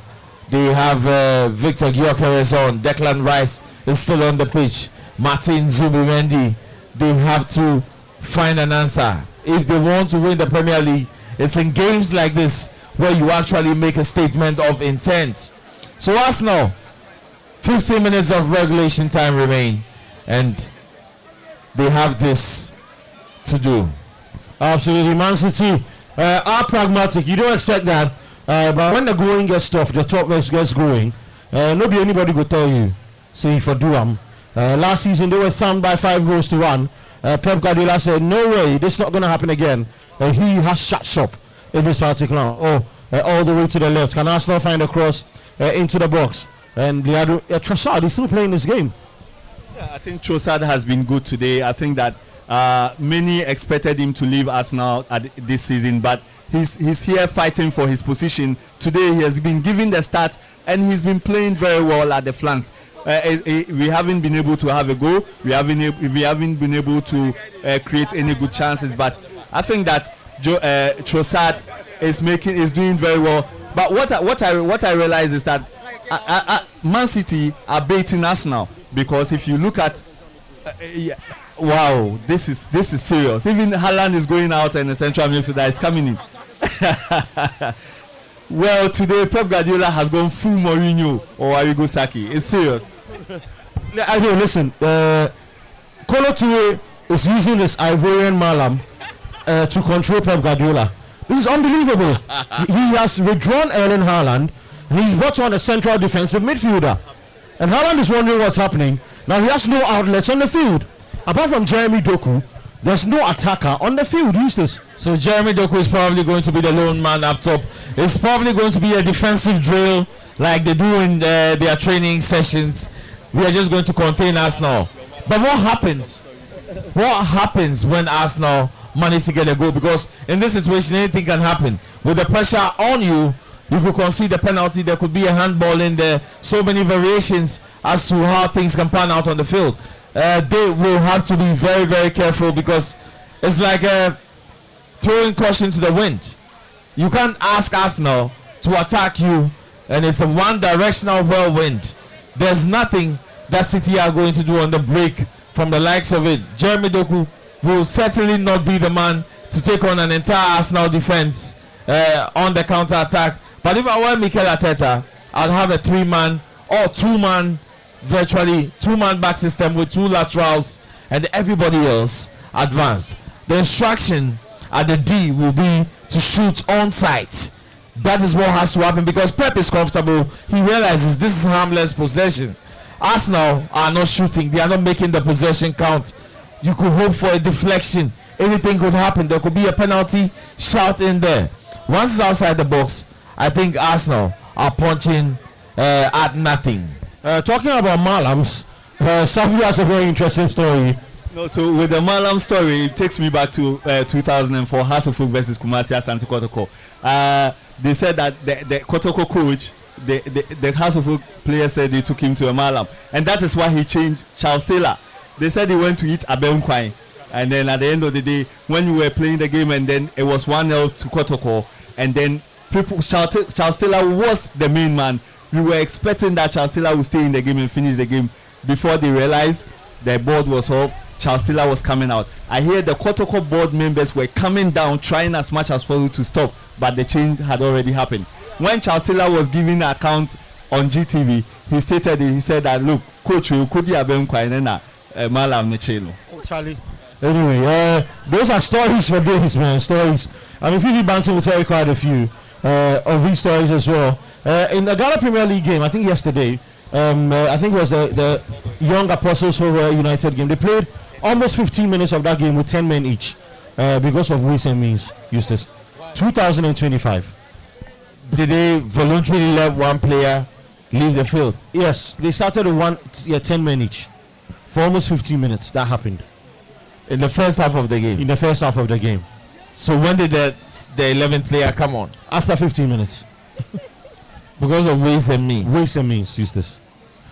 They have Victor Gyökeres on. Declan Rice is still on the pitch. Martin Zubimendi. They have to find an answer. If they want to win the Premier League, it's in games like this where you actually make a statement of intent. So Arsenal, 15 minutes of regulation time remain, and they have this to do. Absolutely. Man City are pragmatic. You don't expect that. But when the going gets tough, the top gets going. Nobody, anybody will tell you. See, for Duam. Last season, they were thumped by 5-1. Pep Guardiola said, no way, this is not going to happen again. He has shut shop in this particular. All the way to the left. Can Arsenal find a cross into the box? And Trossard is still playing this game. Yeah, I think Trossard has been good today. I think that many expected him to leave Arsenal this season, but he's here fighting for his position. Today he has been given the start, and he's been playing very well at the flanks. We haven't been able to have a goal. We haven't been able to create any good chances. But I think that Trossard is doing very well. But what I realize is that Man City are baiting Arsenal, because if you look at wow, this is serious. Even Haaland is going out, and the central midfielder is coming in. Well, today Pep Guardiola has gone full Mourinho or Arrigo Sacchi. It's serious. I mean, listen. Kolo Toure is using this Ivorian Malam to control Pep Guardiola. This is unbelievable. He has withdrawn Erling Haaland. He's brought on a central defensive midfielder, and Haaland is wondering what's happening. Now he has no outlets on the field. Apart from Jeremy Doku, there's no attacker on the field. Eustace. So Jeremy Doku is probably going to be the lone man up top. It's probably going to be a defensive drill like they do in their training sessions. We are just going to contain Arsenal. But what happens? What happens when Arsenal manage to get a goal? Because in this situation, anything can happen. With the pressure on you, you could concede the penalty. There could be a handball in there. So many variations as to how things can pan out on the field. They will have to be very, very careful, because it's like throwing caution to the wind. You can't ask Arsenal to attack you, and it's a one-directional whirlwind. There's nothing that City are going to do on the break from the likes of it. Jeremy Doku will certainly not be the man to take on an entire Arsenal defense on the counter-attack. But if I were Mikel Arteta, I'd have a 3-man or 2-man, virtually 2-man back system with 2 laterals, and everybody else advance. The instruction at the D will be to shoot on sight. That is what has to happen, because Pep is comfortable. He realizes this is harmless possession. Arsenal are not shooting. They are not making the possession count. You could hope for a deflection. Anything could happen. There could be a penalty shout in there. Once it's outside the box, I think Arsenal are punching at nothing. Talking about Malams, Safi has a very interesting story. No, so with the Malam story, it takes me back to 2004, Hasselhoff versus Kumasi Asante Kotoko. They said that the Kotoko coach, the Hasselhoff player said they took him to a Malam, and that is why he changed Charles Taylor. They said he went to eat Abemkwai, and then at the end of the day, when we were playing the game, and then it was 1-0 to Kotoko, and then Charles Taylor was the main man. We were expecting that Charles Taylor would stay in the game and finish the game. Before they realized the board was off, Charles Taylor was coming out. I hear the Kotoko board members were coming down, trying as much as possible to stop, but the change had already happened. When Charles Taylor was giving an account on GTV, he stated he said that, look, coach, you could have been Malam Nechelo. Oh, Charlie. Anyway, those are stories for days, man. Stories. I mean, Fifi Banton will tell you quite a few of these stories as well. In the Ghana Premier League game, I think yesterday, I think it was the Young Apostles over United game. They played almost 15 minutes of that game with 10 men each because of ways and means. Eustace, 2025. Did they voluntarily let one player leave the field? Yes, they started with 10 men each for almost 15 minutes. That happened in the first half of the game. In the first half of the game. So when did the 11th player come on? After 15 minutes. Because of ways and means. Ways and means, Eustace.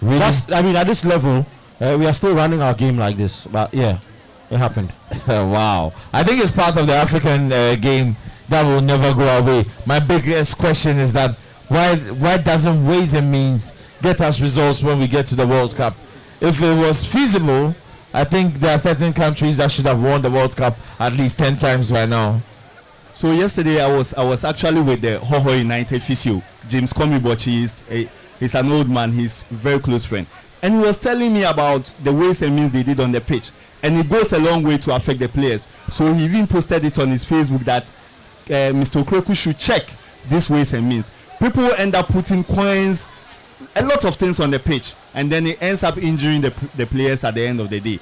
Really? I mean, at this level, we are still running our game like this. But yeah, it happened. Wow. I think it's part of the African game that will never go away. My biggest question is that why doesn't ways and means get us results when we get to the World Cup? If it was feasible, I think there are certain countries that should have won the World Cup at least 10 times by now. So yesterday I was actually with the Hoho United physio, James Komibochi. He's an old man, he's a very close friend. And he was telling me about the ways and means they did on the pitch. And it goes a long way to affect the players. So he even posted it on his Facebook that Mr. Okreku should check these ways and means. People end up putting coins, a lot of things on the pitch, and then it ends up injuring the players at the end of the day.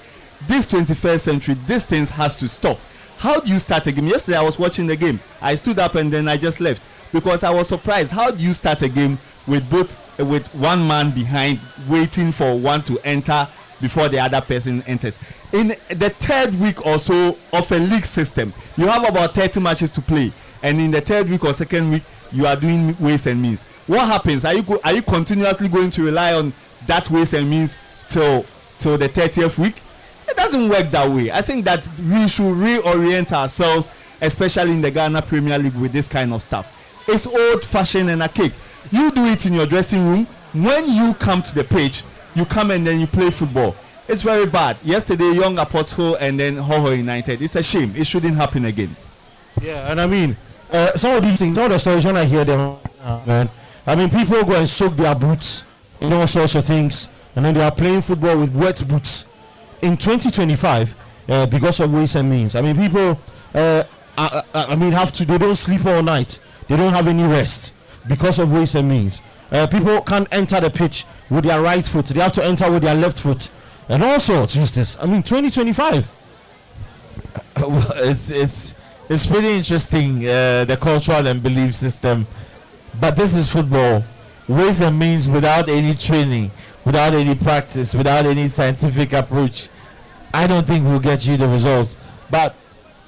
This 21st century, these things has to stop. How do you start a game? Yesterday I was watching the game. I stood up and then I just left because I was surprised. How do you start a game with one man behind, waiting for one to enter before the other person enters? In the third week or so of a league system, you have about 30 matches to play, and in the third week or second week, you are doing ways and means. What happens? Are you continuously going to rely on that ways and means till the 30th week? It doesn't work that way. I think that we should reorient ourselves, especially in the Ghana Premier League, with this kind of stuff. It's old-fashioned and archaic. You do it in your dressing room. When you come to the pitch, you come and then you play football. It's very bad. Yesterday, Young Apostle and then Hoho United. It's a shame. It shouldn't happen again. Yeah, and I mean, some of these things, some of the stories when I hear them, man. I mean, people go and soak their boots in all sorts of things, and then they are playing football with wet boots. In 2025, because of ways and means. I mean, people, they don't sleep all night. They don't have any rest because of ways and means. People can't enter the pitch with their right foot. They have to enter with their left foot. And all sorts, Eustace. I mean, 2025. It's pretty interesting, the cultural and belief system. But this is football. Ways and means without any training, without any practice, without any scientific approach, I don't think we'll get you the results. But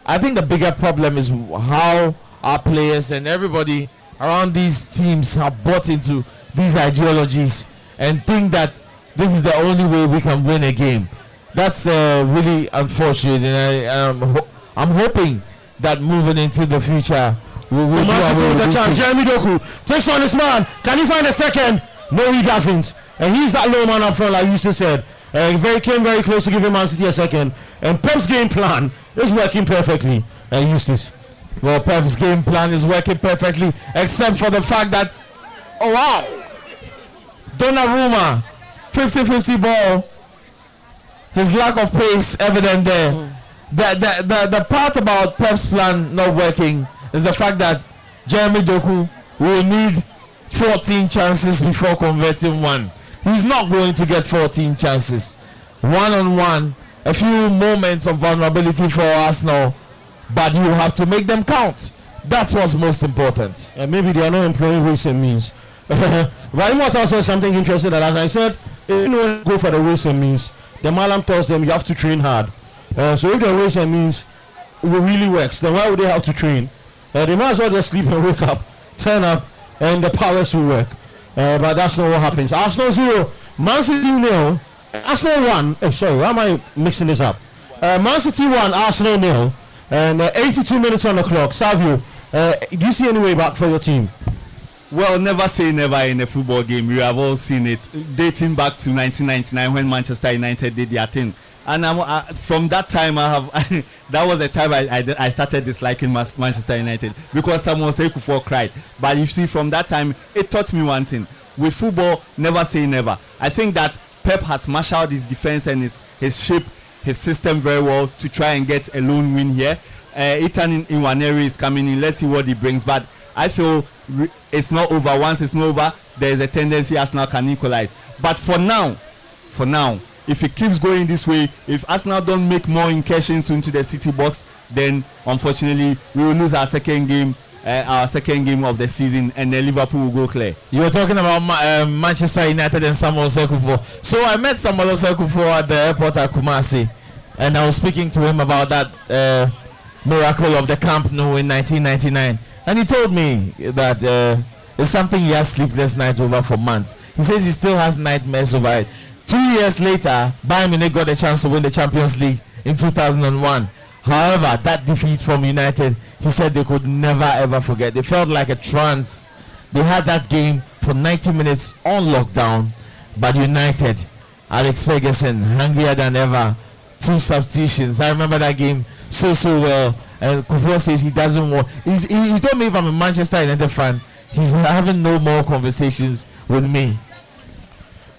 I think the bigger problem is how our players and everybody around these teams have bought into these ideologies and think that this is the only way we can win a game. That's really unfortunate, and I'm hoping that moving into the future we will do away with this thing. Jeremy Doku takes on this man. Can he find a second? No, he doesn't. And he's that low man up front, like Eustace said. Came very close to giving Man City a second. And Pep's game plan is working perfectly. Eustace. Well, Pep's game plan is working perfectly, except for the fact that, oh wow, Donnarumma, 50-50 ball. His lack of pace evident there. The part about Pep's plan not working is the fact that Jeremy Doku will need 14 chances before converting one. He's not going to get 14 chances. One-on-one, a few moments of vulnerability for Arsenal, but you have to make them count. That's what's most important. Maybe they are not employing ways and means. But Immortal said something interesting that, as I said, if you don't go for the ways and means, the Malam tells them you have to train hard. So if the ways and means really works, then why would they have to train? They might as well just sleep and wake up, turn up, and the powers will work. But that's not what happens. Arsenal 0, Man City 0, Arsenal 1. Sorry, why am I mixing this up? Man City 1, Arsenal 0, and 82 minutes on the clock. Savio, Do you see any way back for your team? Well, never say never in a football game. We have all seen it, dating back to 1999 when Manchester United did their thing. And from that time, that was the time I started disliking Manchester United, because someone said Kufo cried. But you see, from that time, it taught me one thing: with football, never say never. I think that Pep has marshaled his defense and his shape, his system very well to try and get a lone win here. Ethan Nwaneri is coming in. Let's see what he brings. But I feel it's not over. Once it's not over, there is a tendency Arsenal can equalize. But for now, if it keeps going this way, if Arsenal don't make more incursions into the City box, then unfortunately we will lose our second game of the season, and then Liverpool will go clear. You were talking about Manchester United and Samuel Sekufo. So I met Samuel Sekufo at the airport at Kumasi, and I was speaking to him about that miracle of the Camp Nou in 1999. And he told me that it's something he has sleepless nights over for months. He says he still has nightmares over it. 2 years later, Bayern Munich got a chance to win the Champions League in 2001. However, that defeat from United, he said they could never ever forget. They felt like a trance. They had that game for 90 minutes on lockdown, but United, Alex Ferguson, hungrier than ever, 2 substitutions. I remember that game so well. And Kufo says he doesn't want. He told me if I'm a Manchester United fan, he's having no more conversations with me.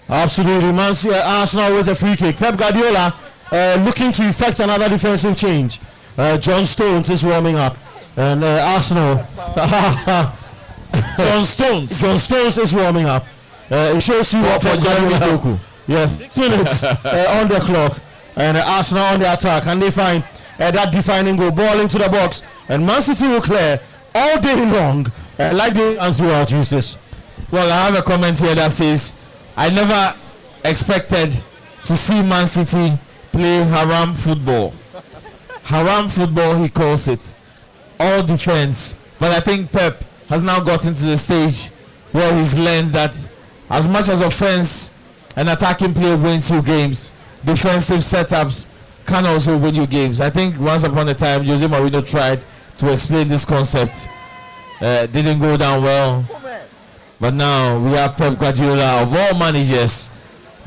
Absolutely, man. See, Arsenal with a free kick. Pep Guardiola looking to effect another defensive change. John Stones is warming up, and Arsenal. John Stones is warming up. It shows you what for Doku. Yes, 6 minutes on the clock, and Arsenal on the attack, and they find that defining goal, ball into the box, and Man City will clear all day long, like they and throughout Eustace. Well, I have a comment here that says, I never expected to see Man City play haram football. Haram football, he calls it. All defense. But I think Pep has now gotten to the stage where he's learned that as much as offense and attacking play wins you games, defensive setups can also win you games. I think once upon a time, Jose Mourinho tried to explain this concept. Didn't go down well. But now we have Pep Guardiola, of all managers,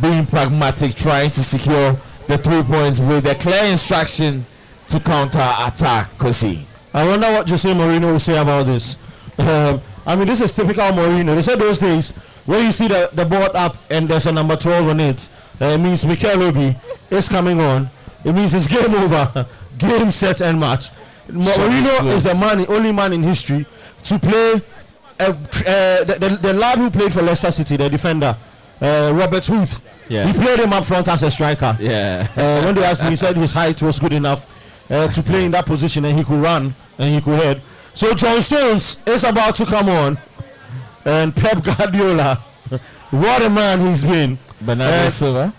being pragmatic, trying to secure the 3 points with a clear instruction to counter-attack. Kosi, I wonder what Jose Mourinho will say about this. I mean, this is typical Mourinho. They said those days where you see the board up and there's a number 12 on it, it means Mikel Obi is coming on. It means it's game over, game set and match. Mourinho is the only man in history to play the lad who played for Leicester City, the defender, Robert Huth. Yeah. He played him up front as a striker. Yeah. When they asked him, he said his height was good enough to play in that position, and he could run and he could head. So John Stones is about to come on, and Pep Guardiola, what a man he's been. Bernardo Silva.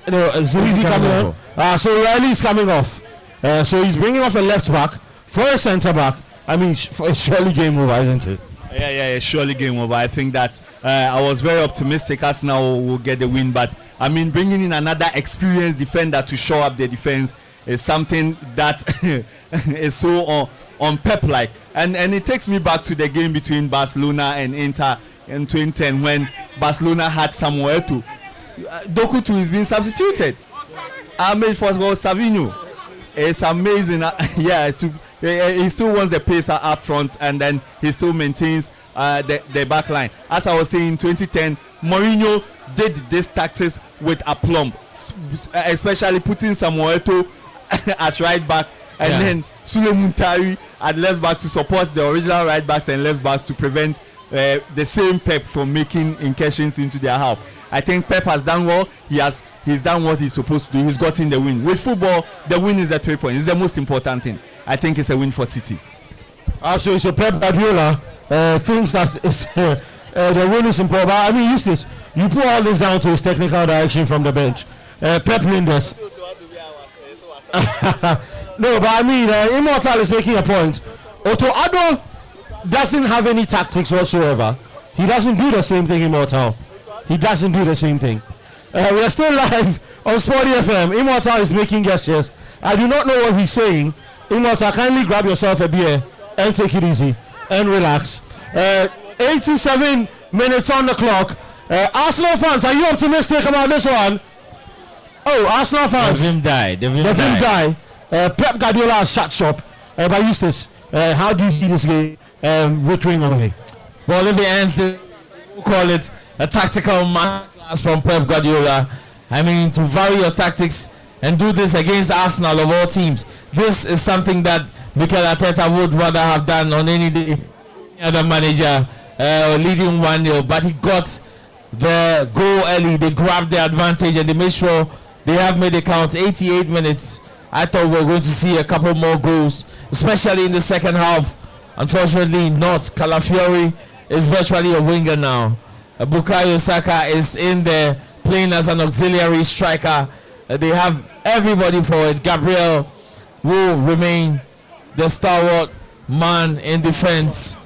So he's coming on. So Riley is coming off. So he's bringing off a left back for a centre back. I mean, for a surely game over, isn't it? Yeah, surely game over. I think that I was very optimistic Arsenal will get the win, but I mean, bringing in another experienced defender to show up the defense is something that is so on Pep-like. And it takes me back to the game between Barcelona and Inter in 2010 when Barcelona had Samuel Eto'o. Doku too is being substituted. I made for Savinho. It's amazing. He still wants the pace up front, and then he still maintains the back line. As I was saying, in 2010, Mourinho did this tactics with aplomb, especially putting Samuel Eto'o as right back, and then Sule Muntari at left back to support the original right backs and left backs to prevent the same Pep from making incursions into their half. I think Pep has done well. He's done what he's supposed to do. He's gotten the win. With football, the win is the 3 points. It's the most important thing. I think it's a win for City. Absolutely. So Pep Guardiola thinks that the win is important. I mean, Eustace, you put all this down to his technical direction from the bench. Pep Linders. No, but I mean, Immortal is making a point. Otto Addo doesn't have any tactics whatsoever. He doesn't do the same thing, Immortal. He doesn't do the same thing. We are still live on Sporty FM. Immortal is making gestures. I do not know what he's saying. Immortal, kindly grab yourself a beer and take it easy. and relax. 87 minutes on the clock. Arsenal fans, are you optimistic about this one? Oh, Arsenal fans. They've died. Pep Guardiola has shut shop. But Eustace, how do you see this game withering away? Well, if it ends, we'll call it a tactical masterclass from Pep Guardiola. I mean, to vary your tactics and do this against Arsenal of all teams. This is something that Mikel Arteta would rather have done on any day, any other manager leading 1-0. But he got the goal early. They grabbed the advantage and they made sure they have made it count. 88 minutes. I thought we were going to see a couple more goals, especially in the second half. Unfortunately, not. Calafiori is virtually a winger now. Bukayo Saka is in there playing as an auxiliary striker. They have everybody for it. Gabriel will remain the stalwart man in defense.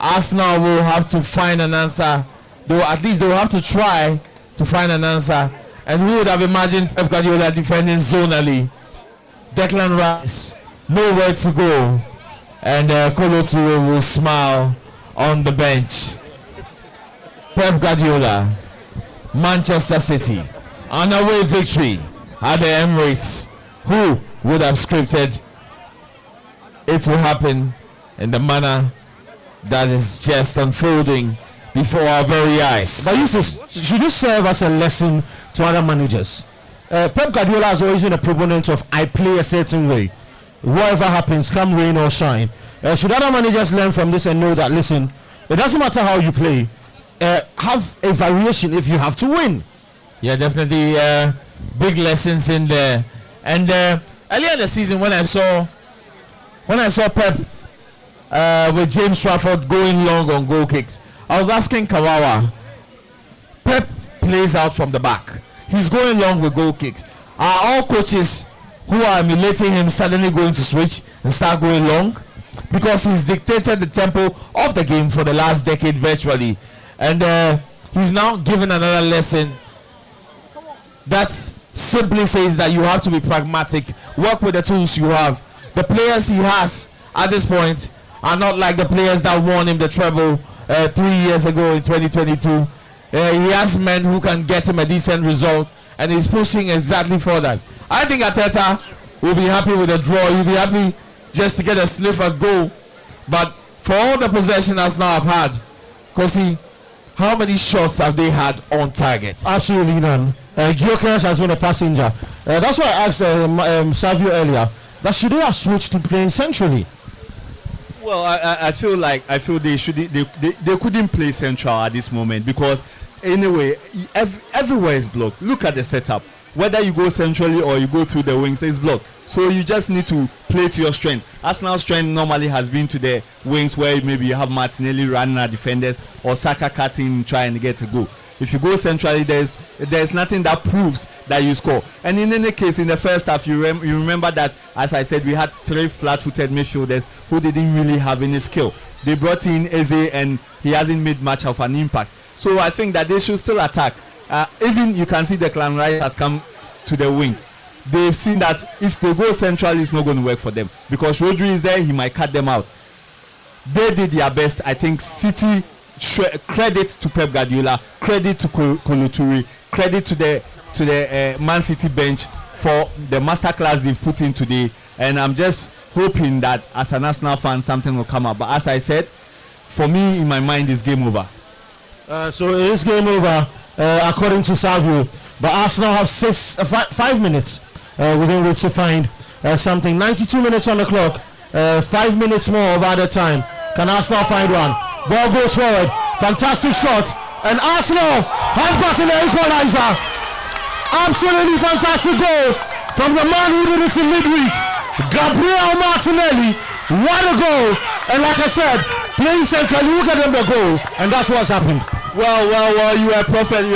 Arsenal will have to find an answer, though at least they will have to try to find an answer. And who would have imagined Pep Guardiola defending zonally? Declan Rice, nowhere to go. And Kolo Toure will smile on the bench. Pep Guardiola, Manchester City, on away victory at the Emirates. Who would have scripted it to happen in the manner that is just unfolding before our very eyes? But should this serve as a lesson to other managers? Pep Guardiola has always been a proponent of I play a certain way. Whatever happens, come rain or shine. Should other managers learn from this and know that, listen, it doesn't matter how you play. Have a variation if you have to win. Yeah, definitely big lessons in there. And earlier in the season when I saw Pep with James Trafford going long on goal kicks, I was asking Kawawa, Pep plays out from the back. He's going long with goal kicks. Are all coaches who are emulating him suddenly going to switch and start going long? Because he's dictated the tempo of the game for the last decade virtually. And he's now given another lesson that simply says that you have to be pragmatic, work with the tools you have. The players he has at this point are not like the players that won him the treble 3 years ago in 2022. He has men who can get him a decent result, and he's pushing exactly for that. I think Arteta will be happy with a draw. He'll be happy just to get a sniff at goal. But for all the possession Arsenal have had, because how many shots have they had on target? Absolutely none. Gyökeres has been a passenger. That's why I asked Savio earlier that should they have switched to playing centrally? Well, I feel they couldn't play central at this moment because anyway everywhere is blocked. Look at the setup. Whether you go centrally or you go through the wings, it's blocked. So you just need to play to your strength. Arsenal's strength normally has been to the wings where maybe you have Martinelli running at defenders or Saka cutting trying to get a goal. If you go centrally, there's nothing that proves that you score. And in any case, in the first half, you remember that, as I said, we had 3 flat-footed midfielders who didn't really have any skill. They brought in Eze and he hasn't made much of an impact. So I think that they should still attack. Even you can see Declan Rice has come to the wing. They've seen that if they go central, it's not going to work for them because Rodri is there, he might cut them out. They did their best. I think City, credit to Pep Guardiola, credit to Kolo Toure, credit to the Man City bench for the masterclass they've put in today. And I'm just hoping that as an Arsenal fan, something will come up. But as I said, for me, in my mind, it's game over. So it is game over. According to Savio, but Arsenal have 5 minutes within which to find something. 92 minutes on the clock, 5 minutes more of added time. Can Arsenal find one? Ball goes forward, fantastic shot, and Arsenal have gotten the equalizer. Absolutely fantastic goal from the man who did it in midweek, Gabriel Martinelli. What a goal! And like I said, playing centrally, look at them the goal, and that's what's happened. Well, you are a prophet.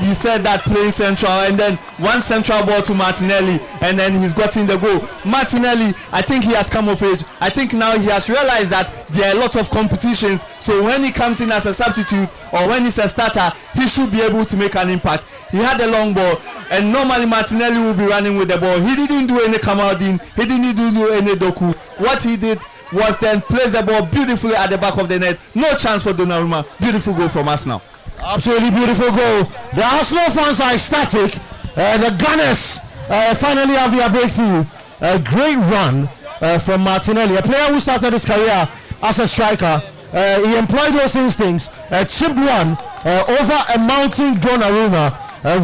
You said that playing central and then one central ball to Martinelli and then he's gotten the goal. Martinelli, I think he has come of age. I think now he has realized that there are a lot of competitions. So when he comes in as a substitute or when he's a starter, he should be able to make an impact. He had a long ball and normally Martinelli will be running with the ball. He didn't do any Kamaldeen. He didn't do any Doku. What he did was then placed the ball beautifully at the back of the net. No chance for Donnarumma. Beautiful goal from Arsenal. Absolutely beautiful goal. The Arsenal fans are ecstatic. The Gunners finally have their breakthrough. A great run from Martinelli, a player who started his career as a striker. He employed those instincts, chipped one over a mounting Donnarumma.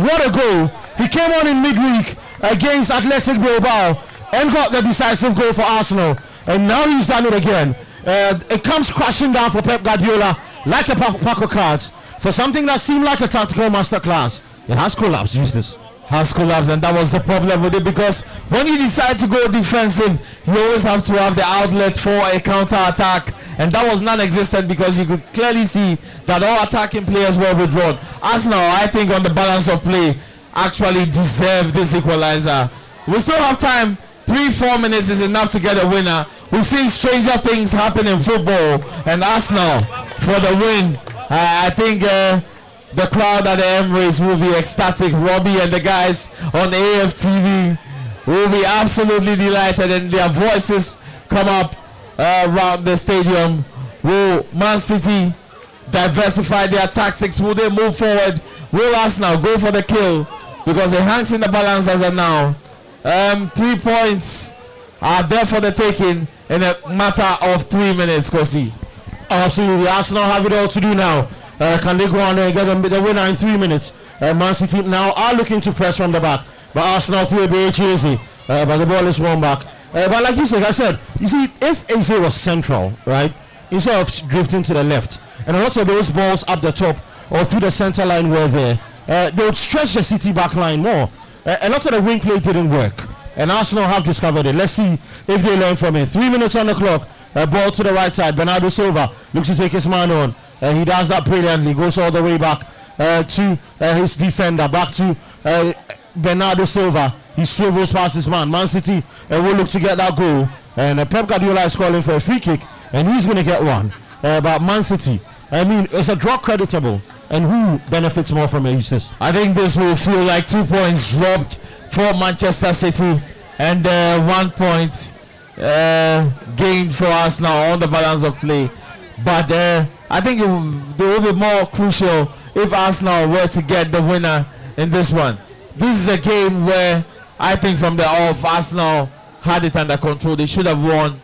What a goal. He came on in midweek against Athletic Bilbao and got the decisive goal for Arsenal. And now he's done it again. It comes crashing down for Pep Guardiola like a pack of cards for something that seemed like a tactical masterclass. It has collapsed, Eustace. Has collapsed, and that was the problem with it, because when you decide to go defensive, you always have to have the outlet for a counter attack, and that was non-existent because you could clearly see that all attacking players were withdrawn. Arsenal, I think, on the balance of play, actually deserve this equalizer. We still have time. 3-4 minutes is enough to get a winner. We've seen stranger things happen in football, and Arsenal for the win. I think the crowd at the Emirates will be ecstatic. Robbie and the guys on AFTV will be absolutely delighted, and their voices come up around the stadium. Will Man City diversify their tactics? Will they move forward? Will Arsenal go for the kill? Because it hangs in the balance as of now. 3 points are there for the taking in a matter of 3 minutes, Kosi. Absolutely. Arsenal have it all to do now. Can they go on there and get the winner in 3 minutes? Man City now are looking to press from the back, but Arsenal threw a very cheesy, but the ball is won back. But like I said, you see, if Eze was central, right, instead of drifting to the left, and a lot of those balls up the top or through the center line were there, they would stretch the City back line more. A lot of the wing play didn't work, and Arsenal have discovered it. Let's see if they learn from it. 3 minutes on the clock. Ball to the right side. Bernardo Silva looks to take his man on. He does that brilliantly. Goes all the way back to his defender. Back to Bernardo Silva. He swivels past his man. Man City will look to get that goal. And Pep Guardiola is calling for a free kick, and he's going to get one. But Man City, I mean, it's a draw creditable. And who benefits more from it, Eustace? I think this will feel like 2 points dropped for Manchester City, and 1 point gained for Arsenal on the balance of play. But I think it will be more crucial if Arsenal were to get the winner in this one. This is a game where I think from the off, Arsenal had it under control. They should have won.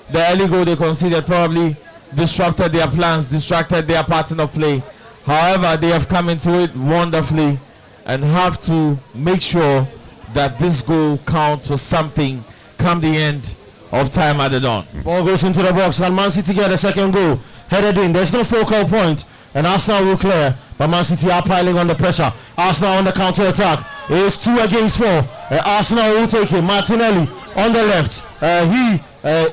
The early goal they conceded probably disrupted their plans, distracted their pattern of play. However, they have come into it wonderfully and have to make sure that this goal counts for something come the end of time at the dawn. Ball goes into the box, and Man City get a second goal. Headed in. There's no focal point, and Arsenal will clear, but Man City are piling on the pressure. Arsenal on the counter attack. It is 2 against 4. Arsenal will take it. Martinelli on the left. He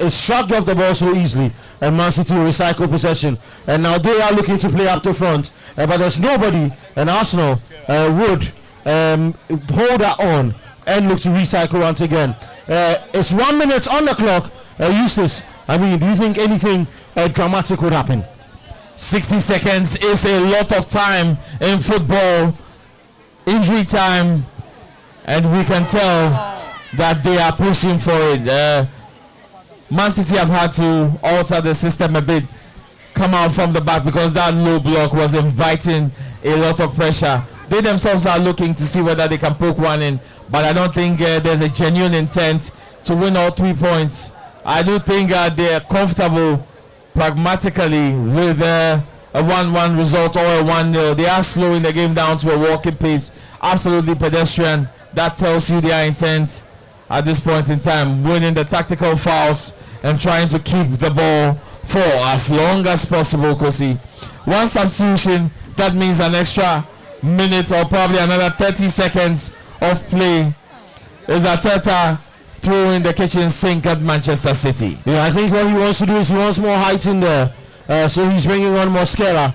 is shrugged off the ball so easily, and Man City will recycle possession. And now they are looking to play up to front, but there's nobody, and Arsenal would hold that on and look to recycle once again. It's 1 minute on the clock. Eustace, I mean, do you think anything dramatic would happen? 60 seconds is a lot of time in football. Injury time, and we can tell that they are pushing for it. Man City have had to alter the system a bit, come out from the back, because that low block was inviting a lot of pressure. They themselves are looking to see whether they can poke one in, but I don't think there's a genuine intent to win all 3 points. I do think they're comfortable pragmatically with a 1-1 result or a 1-0. They are slowing the game down to a walking pace, absolutely pedestrian. That tells you their intent at this point in time, winning the tactical fouls and trying to keep the ball for as long as possible, Kosi. One substitution, that means an extra minute or probably another 30 seconds of play. Is Arteta throwing the kitchen sink at Manchester City? Yeah, I think what he wants to do is he wants more height in there. So he's bringing on Mosquera.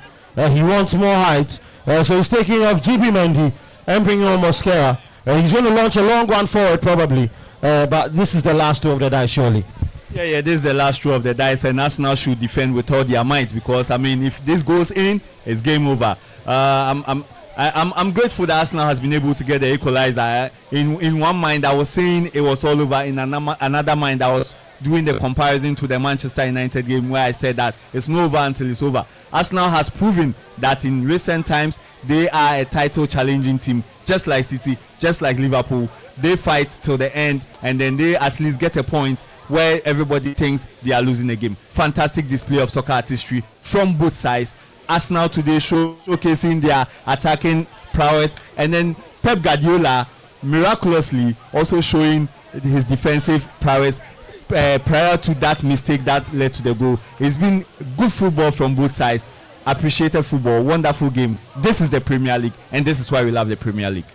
He wants more height. So he's taking off GB Mendy and bringing on Mosquera. He's going to launch a long one forward probably. But this is the last 2 of the dice, surely. Yeah, this is the last 2 of the dice, and Arsenal should defend with all their might, because I mean, if this goes in, it's game over. I'm grateful that Arsenal has been able to get the equalizer. In one mind, I was saying it was all over. In another mind, I was doing the comparison to the Manchester United game where I said that it's not over until it's over. Arsenal has proven that in recent times they are a title challenging team, just like City, just like Liverpool. They fight till the end and then they at least get a point where everybody thinks they are losing a game. Fantastic display of soccer artistry from both sides. Arsenal today showcasing their attacking prowess, and then Pep Guardiola miraculously also showing his defensive prowess prior to that mistake that led to the goal. It's been good football from both sides, appreciated football, wonderful game. This is the Premier League, and this is why we love the Premier League.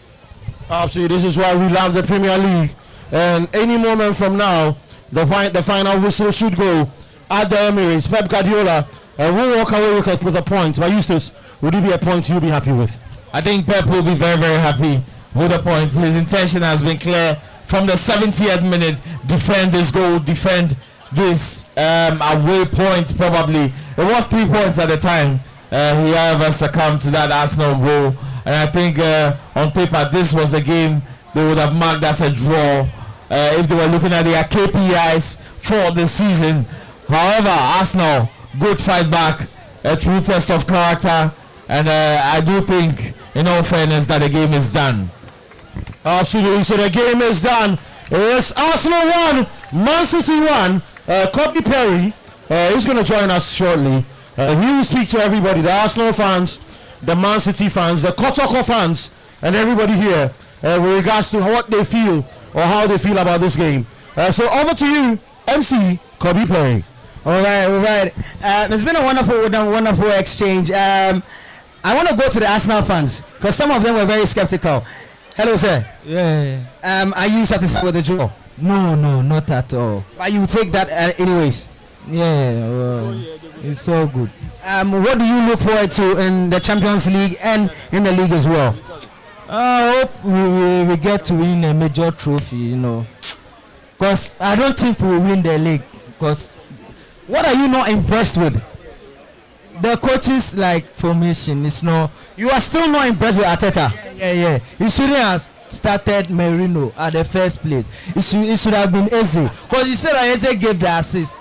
Absolutely, this is why we love the Premier League. And any moment from now, the final whistle should go at the Emirates. Pep Guardiola will walk away with a point. But Eustace, would it be a point you'll be happy with? I think Pep will be very, very happy with a point. His intention has been clear from the 70th minute. Defend this goal, defend this away points probably. It was 3 points at the time. He however succumbed to that Arsenal goal. And I think on paper this was a game they would have marked as a draw if they were looking at their KPIs for the season. However, Arsenal, good fight back, a true test of character. And I do think, in all fairness, that the game is done. Absolutely, so the game is done. It's Arsenal 1, Man City 1. Courtney Perry is going to join us shortly. He will speak to everybody, the Arsenal fans, the Man City fans, the Kotoko fans, and everybody here with regards to what they feel or how they feel about this game. So over to you, MC Courtney Perry. All right. It's been a wonderful exchange. I want to go to the Arsenal fans because some of them were very skeptical. Hello, sir. Yeah. Are you satisfied with the draw? No, not at all. But you take that anyways. Yeah, well, it's so good. What do you look forward to in the Champions League and in the league as well? I hope we get to win a major trophy, because I don't think we'll win the league. Because what are you not impressed with? The coaches formation is no. You are still not impressed with Arteta. Yeah. He shouldn't have started Merino at the first place. It should have been Eze. Because you said that Eze gave the assist.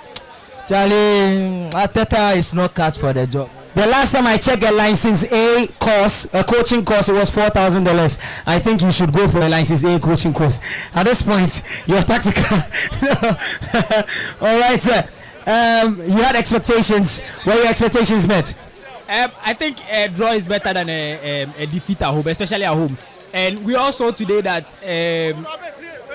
Charlie, Arteta is not cut for the job. The last time I checked a license A course, a coaching course, it was $4,000. I think you should go for a license A coaching course. At this point, you're tactical. All right, sir. You had expectations. Were your expectations met? I think a draw is better than a defeat at home, especially at home. And we also today that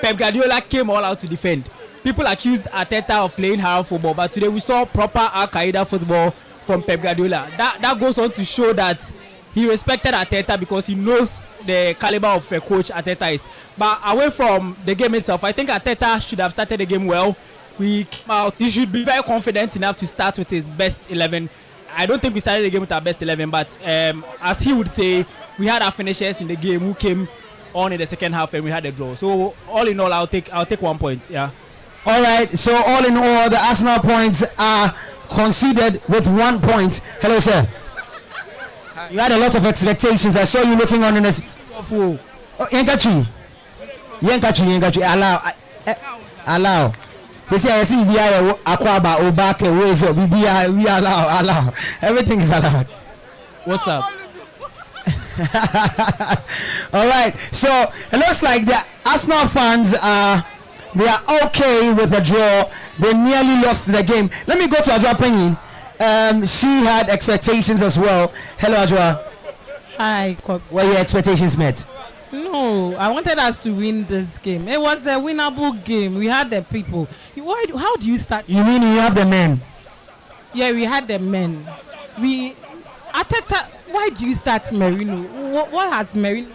Pep Guardiola came all out to defend. People accuse Arteta of playing hard football, but today we saw proper Al Qaeda football from Pep Guardiola. That goes on to show that he respected Arteta because he knows the caliber of a coach Arteta is. But away from the game itself, I think Arteta should have started the game well. We came out. He should be very confident enough to start with his best 11. I don't think we started the game with our best 11, but as he would say, we had our finishers in the game who came on in the second half and we had a draw. So all in all, I'll take 1 point. Yeah. All right. So all in all, the Arsenal points are conceded with 1 point. Hello, sir. You had a lot of expectations. I saw you looking on in this. Yenkachi. Allow. They say I see we are Akwaba Obake Wezo. We allow. Everything is allowed. What's up? All right. So it looks like the Arsenal fans are okay with the draw. They nearly lost the game. Let me go to Adwa Penyin. She had expectations as well. Hello, Adwa. Hi. Were your expectations met? No, I wanted us to win this game. It was a winnable game. We had the people. How do you start? You mean you have the men? Yeah, we had the men. Arteta, why do you start Merino? What has Merino?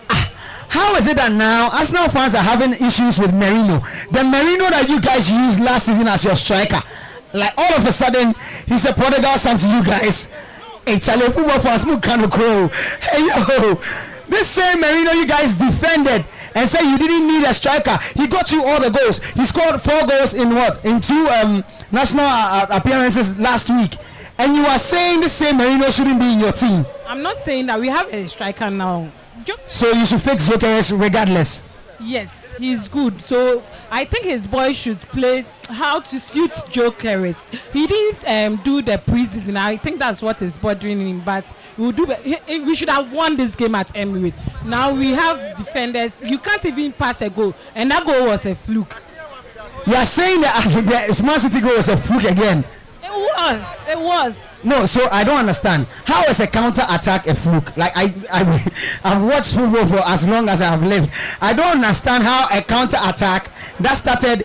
How is it that now Arsenal fans are having issues with Merino? The Merino that you guys used last season as your striker, like all of a sudden he's a prodigal son to you guys. Hey, Charlie, football fans, move kind of crow. Hey yo. This same Merino you guys defended and said you didn't need a striker. He got you all the goals. He scored 4 goals in what? In 2 national appearances last week. And you are saying the same Merino shouldn't be in your team. I'm not saying that. We have a striker now. So you should fix Jokeres regardless. Yes, he's good. So I think his boys should play how to suit Joe Carres. He didn't do the preseason. I think that's what is bothering him. But we should have won this game at Emirates. Now we have defenders. You can't even pass a goal, and that goal was a fluke. You are saying that the Man City goal was a fluke again? It was. No, so I don't understand. How is a counter attack a fluke? Like I've watched football for as long as I have lived. I don't understand how a counter attack that started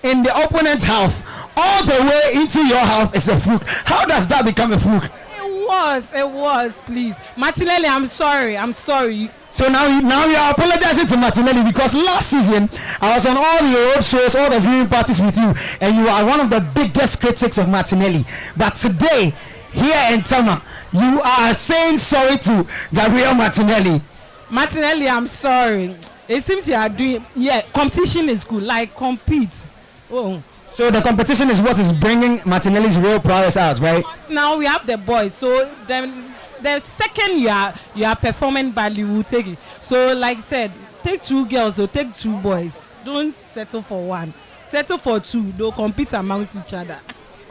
in the opponent's half all the way into your half is a fluke. How does that become a fluke? It was. Please, Martinelli, I'm sorry. So now you are apologizing to Martinelli because last season I was on all the road shows, all the viewing parties with you, and you are one of the biggest critics of Martinelli. But today, here in Tema, you are saying sorry to Gabriel Martinelli. Martinelli, I'm sorry. It seems you are doing. Yeah, competition is good. Like compete. Oh. So the competition is what is bringing Martinelli's real prowess out, right? Now we have the boys. So then. The second you are performing badly, we'll take it. So like I said, take 2 girls or take 2 boys. Don't settle for 1. Settle for 2. They'll compete amongst each other.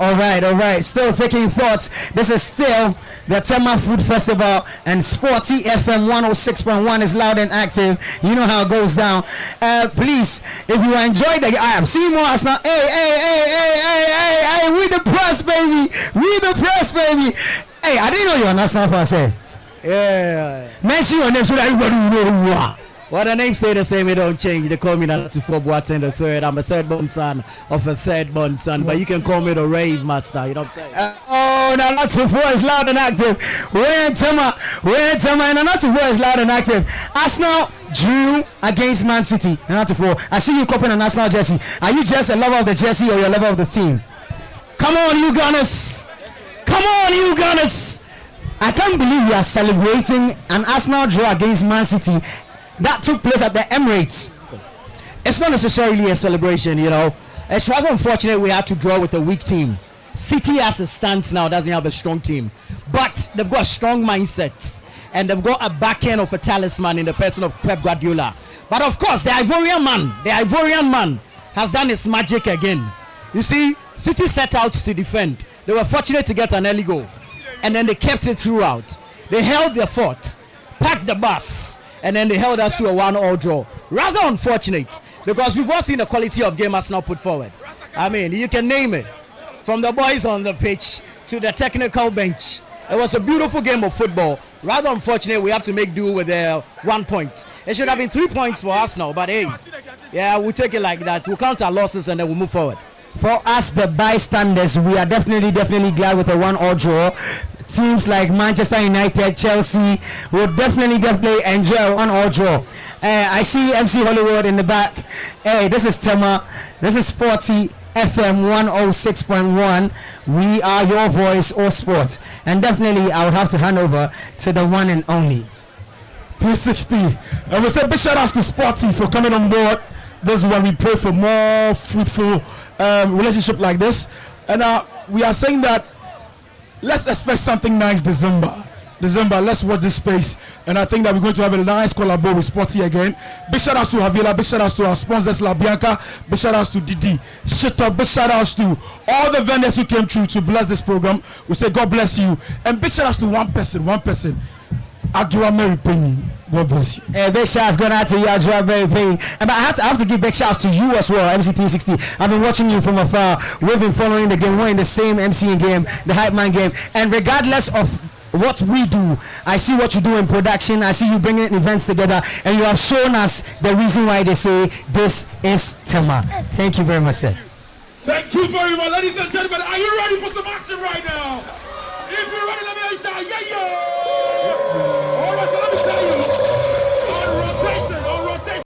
All right. Still taking thoughts. This is still the Tema Food Festival, and Sporty FM 106.1 is loud and active. You know how it goes down. Please, if you enjoyed the I am seeing more us now. Hey, we the press, baby. Hey, I didn't know you were national fan, say. Yeah. Mention your name so that everybody will know who you are. Well, the name stay the same, it don't change. They call me Natufor Boateng the third. I'm a third-born son of a third-born son, but you can call me the rave master, you know what I'm saying? Now Natufor is loud and active. We're in Tema, and Natufor is loud and active. Arsenal drew against Man City. Natufor, I see you copying an Arsenal jersey. Are you just a lover of the jersey or you're a lover of the team? Come on, you Gunners! I can't believe we are celebrating an Arsenal draw against Man City that took place at the Emirates. It's not necessarily a celebration, you know. It's rather unfortunate we had to draw with a weak team. City, as it stands now, doesn't have a strong team, but they've got a strong mindset and they've got a back end of a talisman in the person of Pep Guardiola. But of course, the Ivorian man has done his magic again. You see, City set out to defend. They were fortunate to get an early goal, and then they kept it throughout. They held their fort, packed the bus, and then they held us to a 1-1 draw. Rather unfortunate, because we've all seen the quality of game Arsenal put forward. I mean, you can name it. From the boys on the pitch to the technical bench. It was a beautiful game of football. Rather unfortunate we have to make do with 1 point. It should have been 3 points for Arsenal, but hey, yeah, we'll take it like that. We'll count our losses and then we'll move forward. For us, the bystanders, we are definitely glad with a 1-1 draw. Teams like Manchester United, Chelsea will definitely enjoy a 1-1 draw. I see MC Hollywood in the back. Hey, this is Tema. This is Sporty FM 106.1. We are your voice or sport. And definitely, I would have to hand over to the one and only 360. And we say big shout outs to Sporty for coming on board. This is when we pray for more fruitful relationship like this, and we are saying that let's expect something nice December. Let's watch this space, and I think that we're going to have a nice collabo with Sporty again. Big shout outs to Havila, big shout outs to our sponsors La Bianca, big shout outs to Didi Shit-Up, big shout outs to all the vendors who came through to bless this program. We say God bless you, and big shout outs to one person Adjoa Mary Penny. God bless you. Big shouts going out to you, Adjoa Mary Penny. But I have to give big shouts to you as well, MC360. I've been watching you from afar. We've been following the game. We're in the same MCing game, the Hype Man game. And regardless of what we do, I see what you do in production. I see you bringing events together, and you have shown us the reason why they say this is Tema. Thank you very much, sir. Thank you very much, ladies and gentlemen. Are you ready for some action right now? If you're ready, let me hear you shout, yeah, yo! All right, so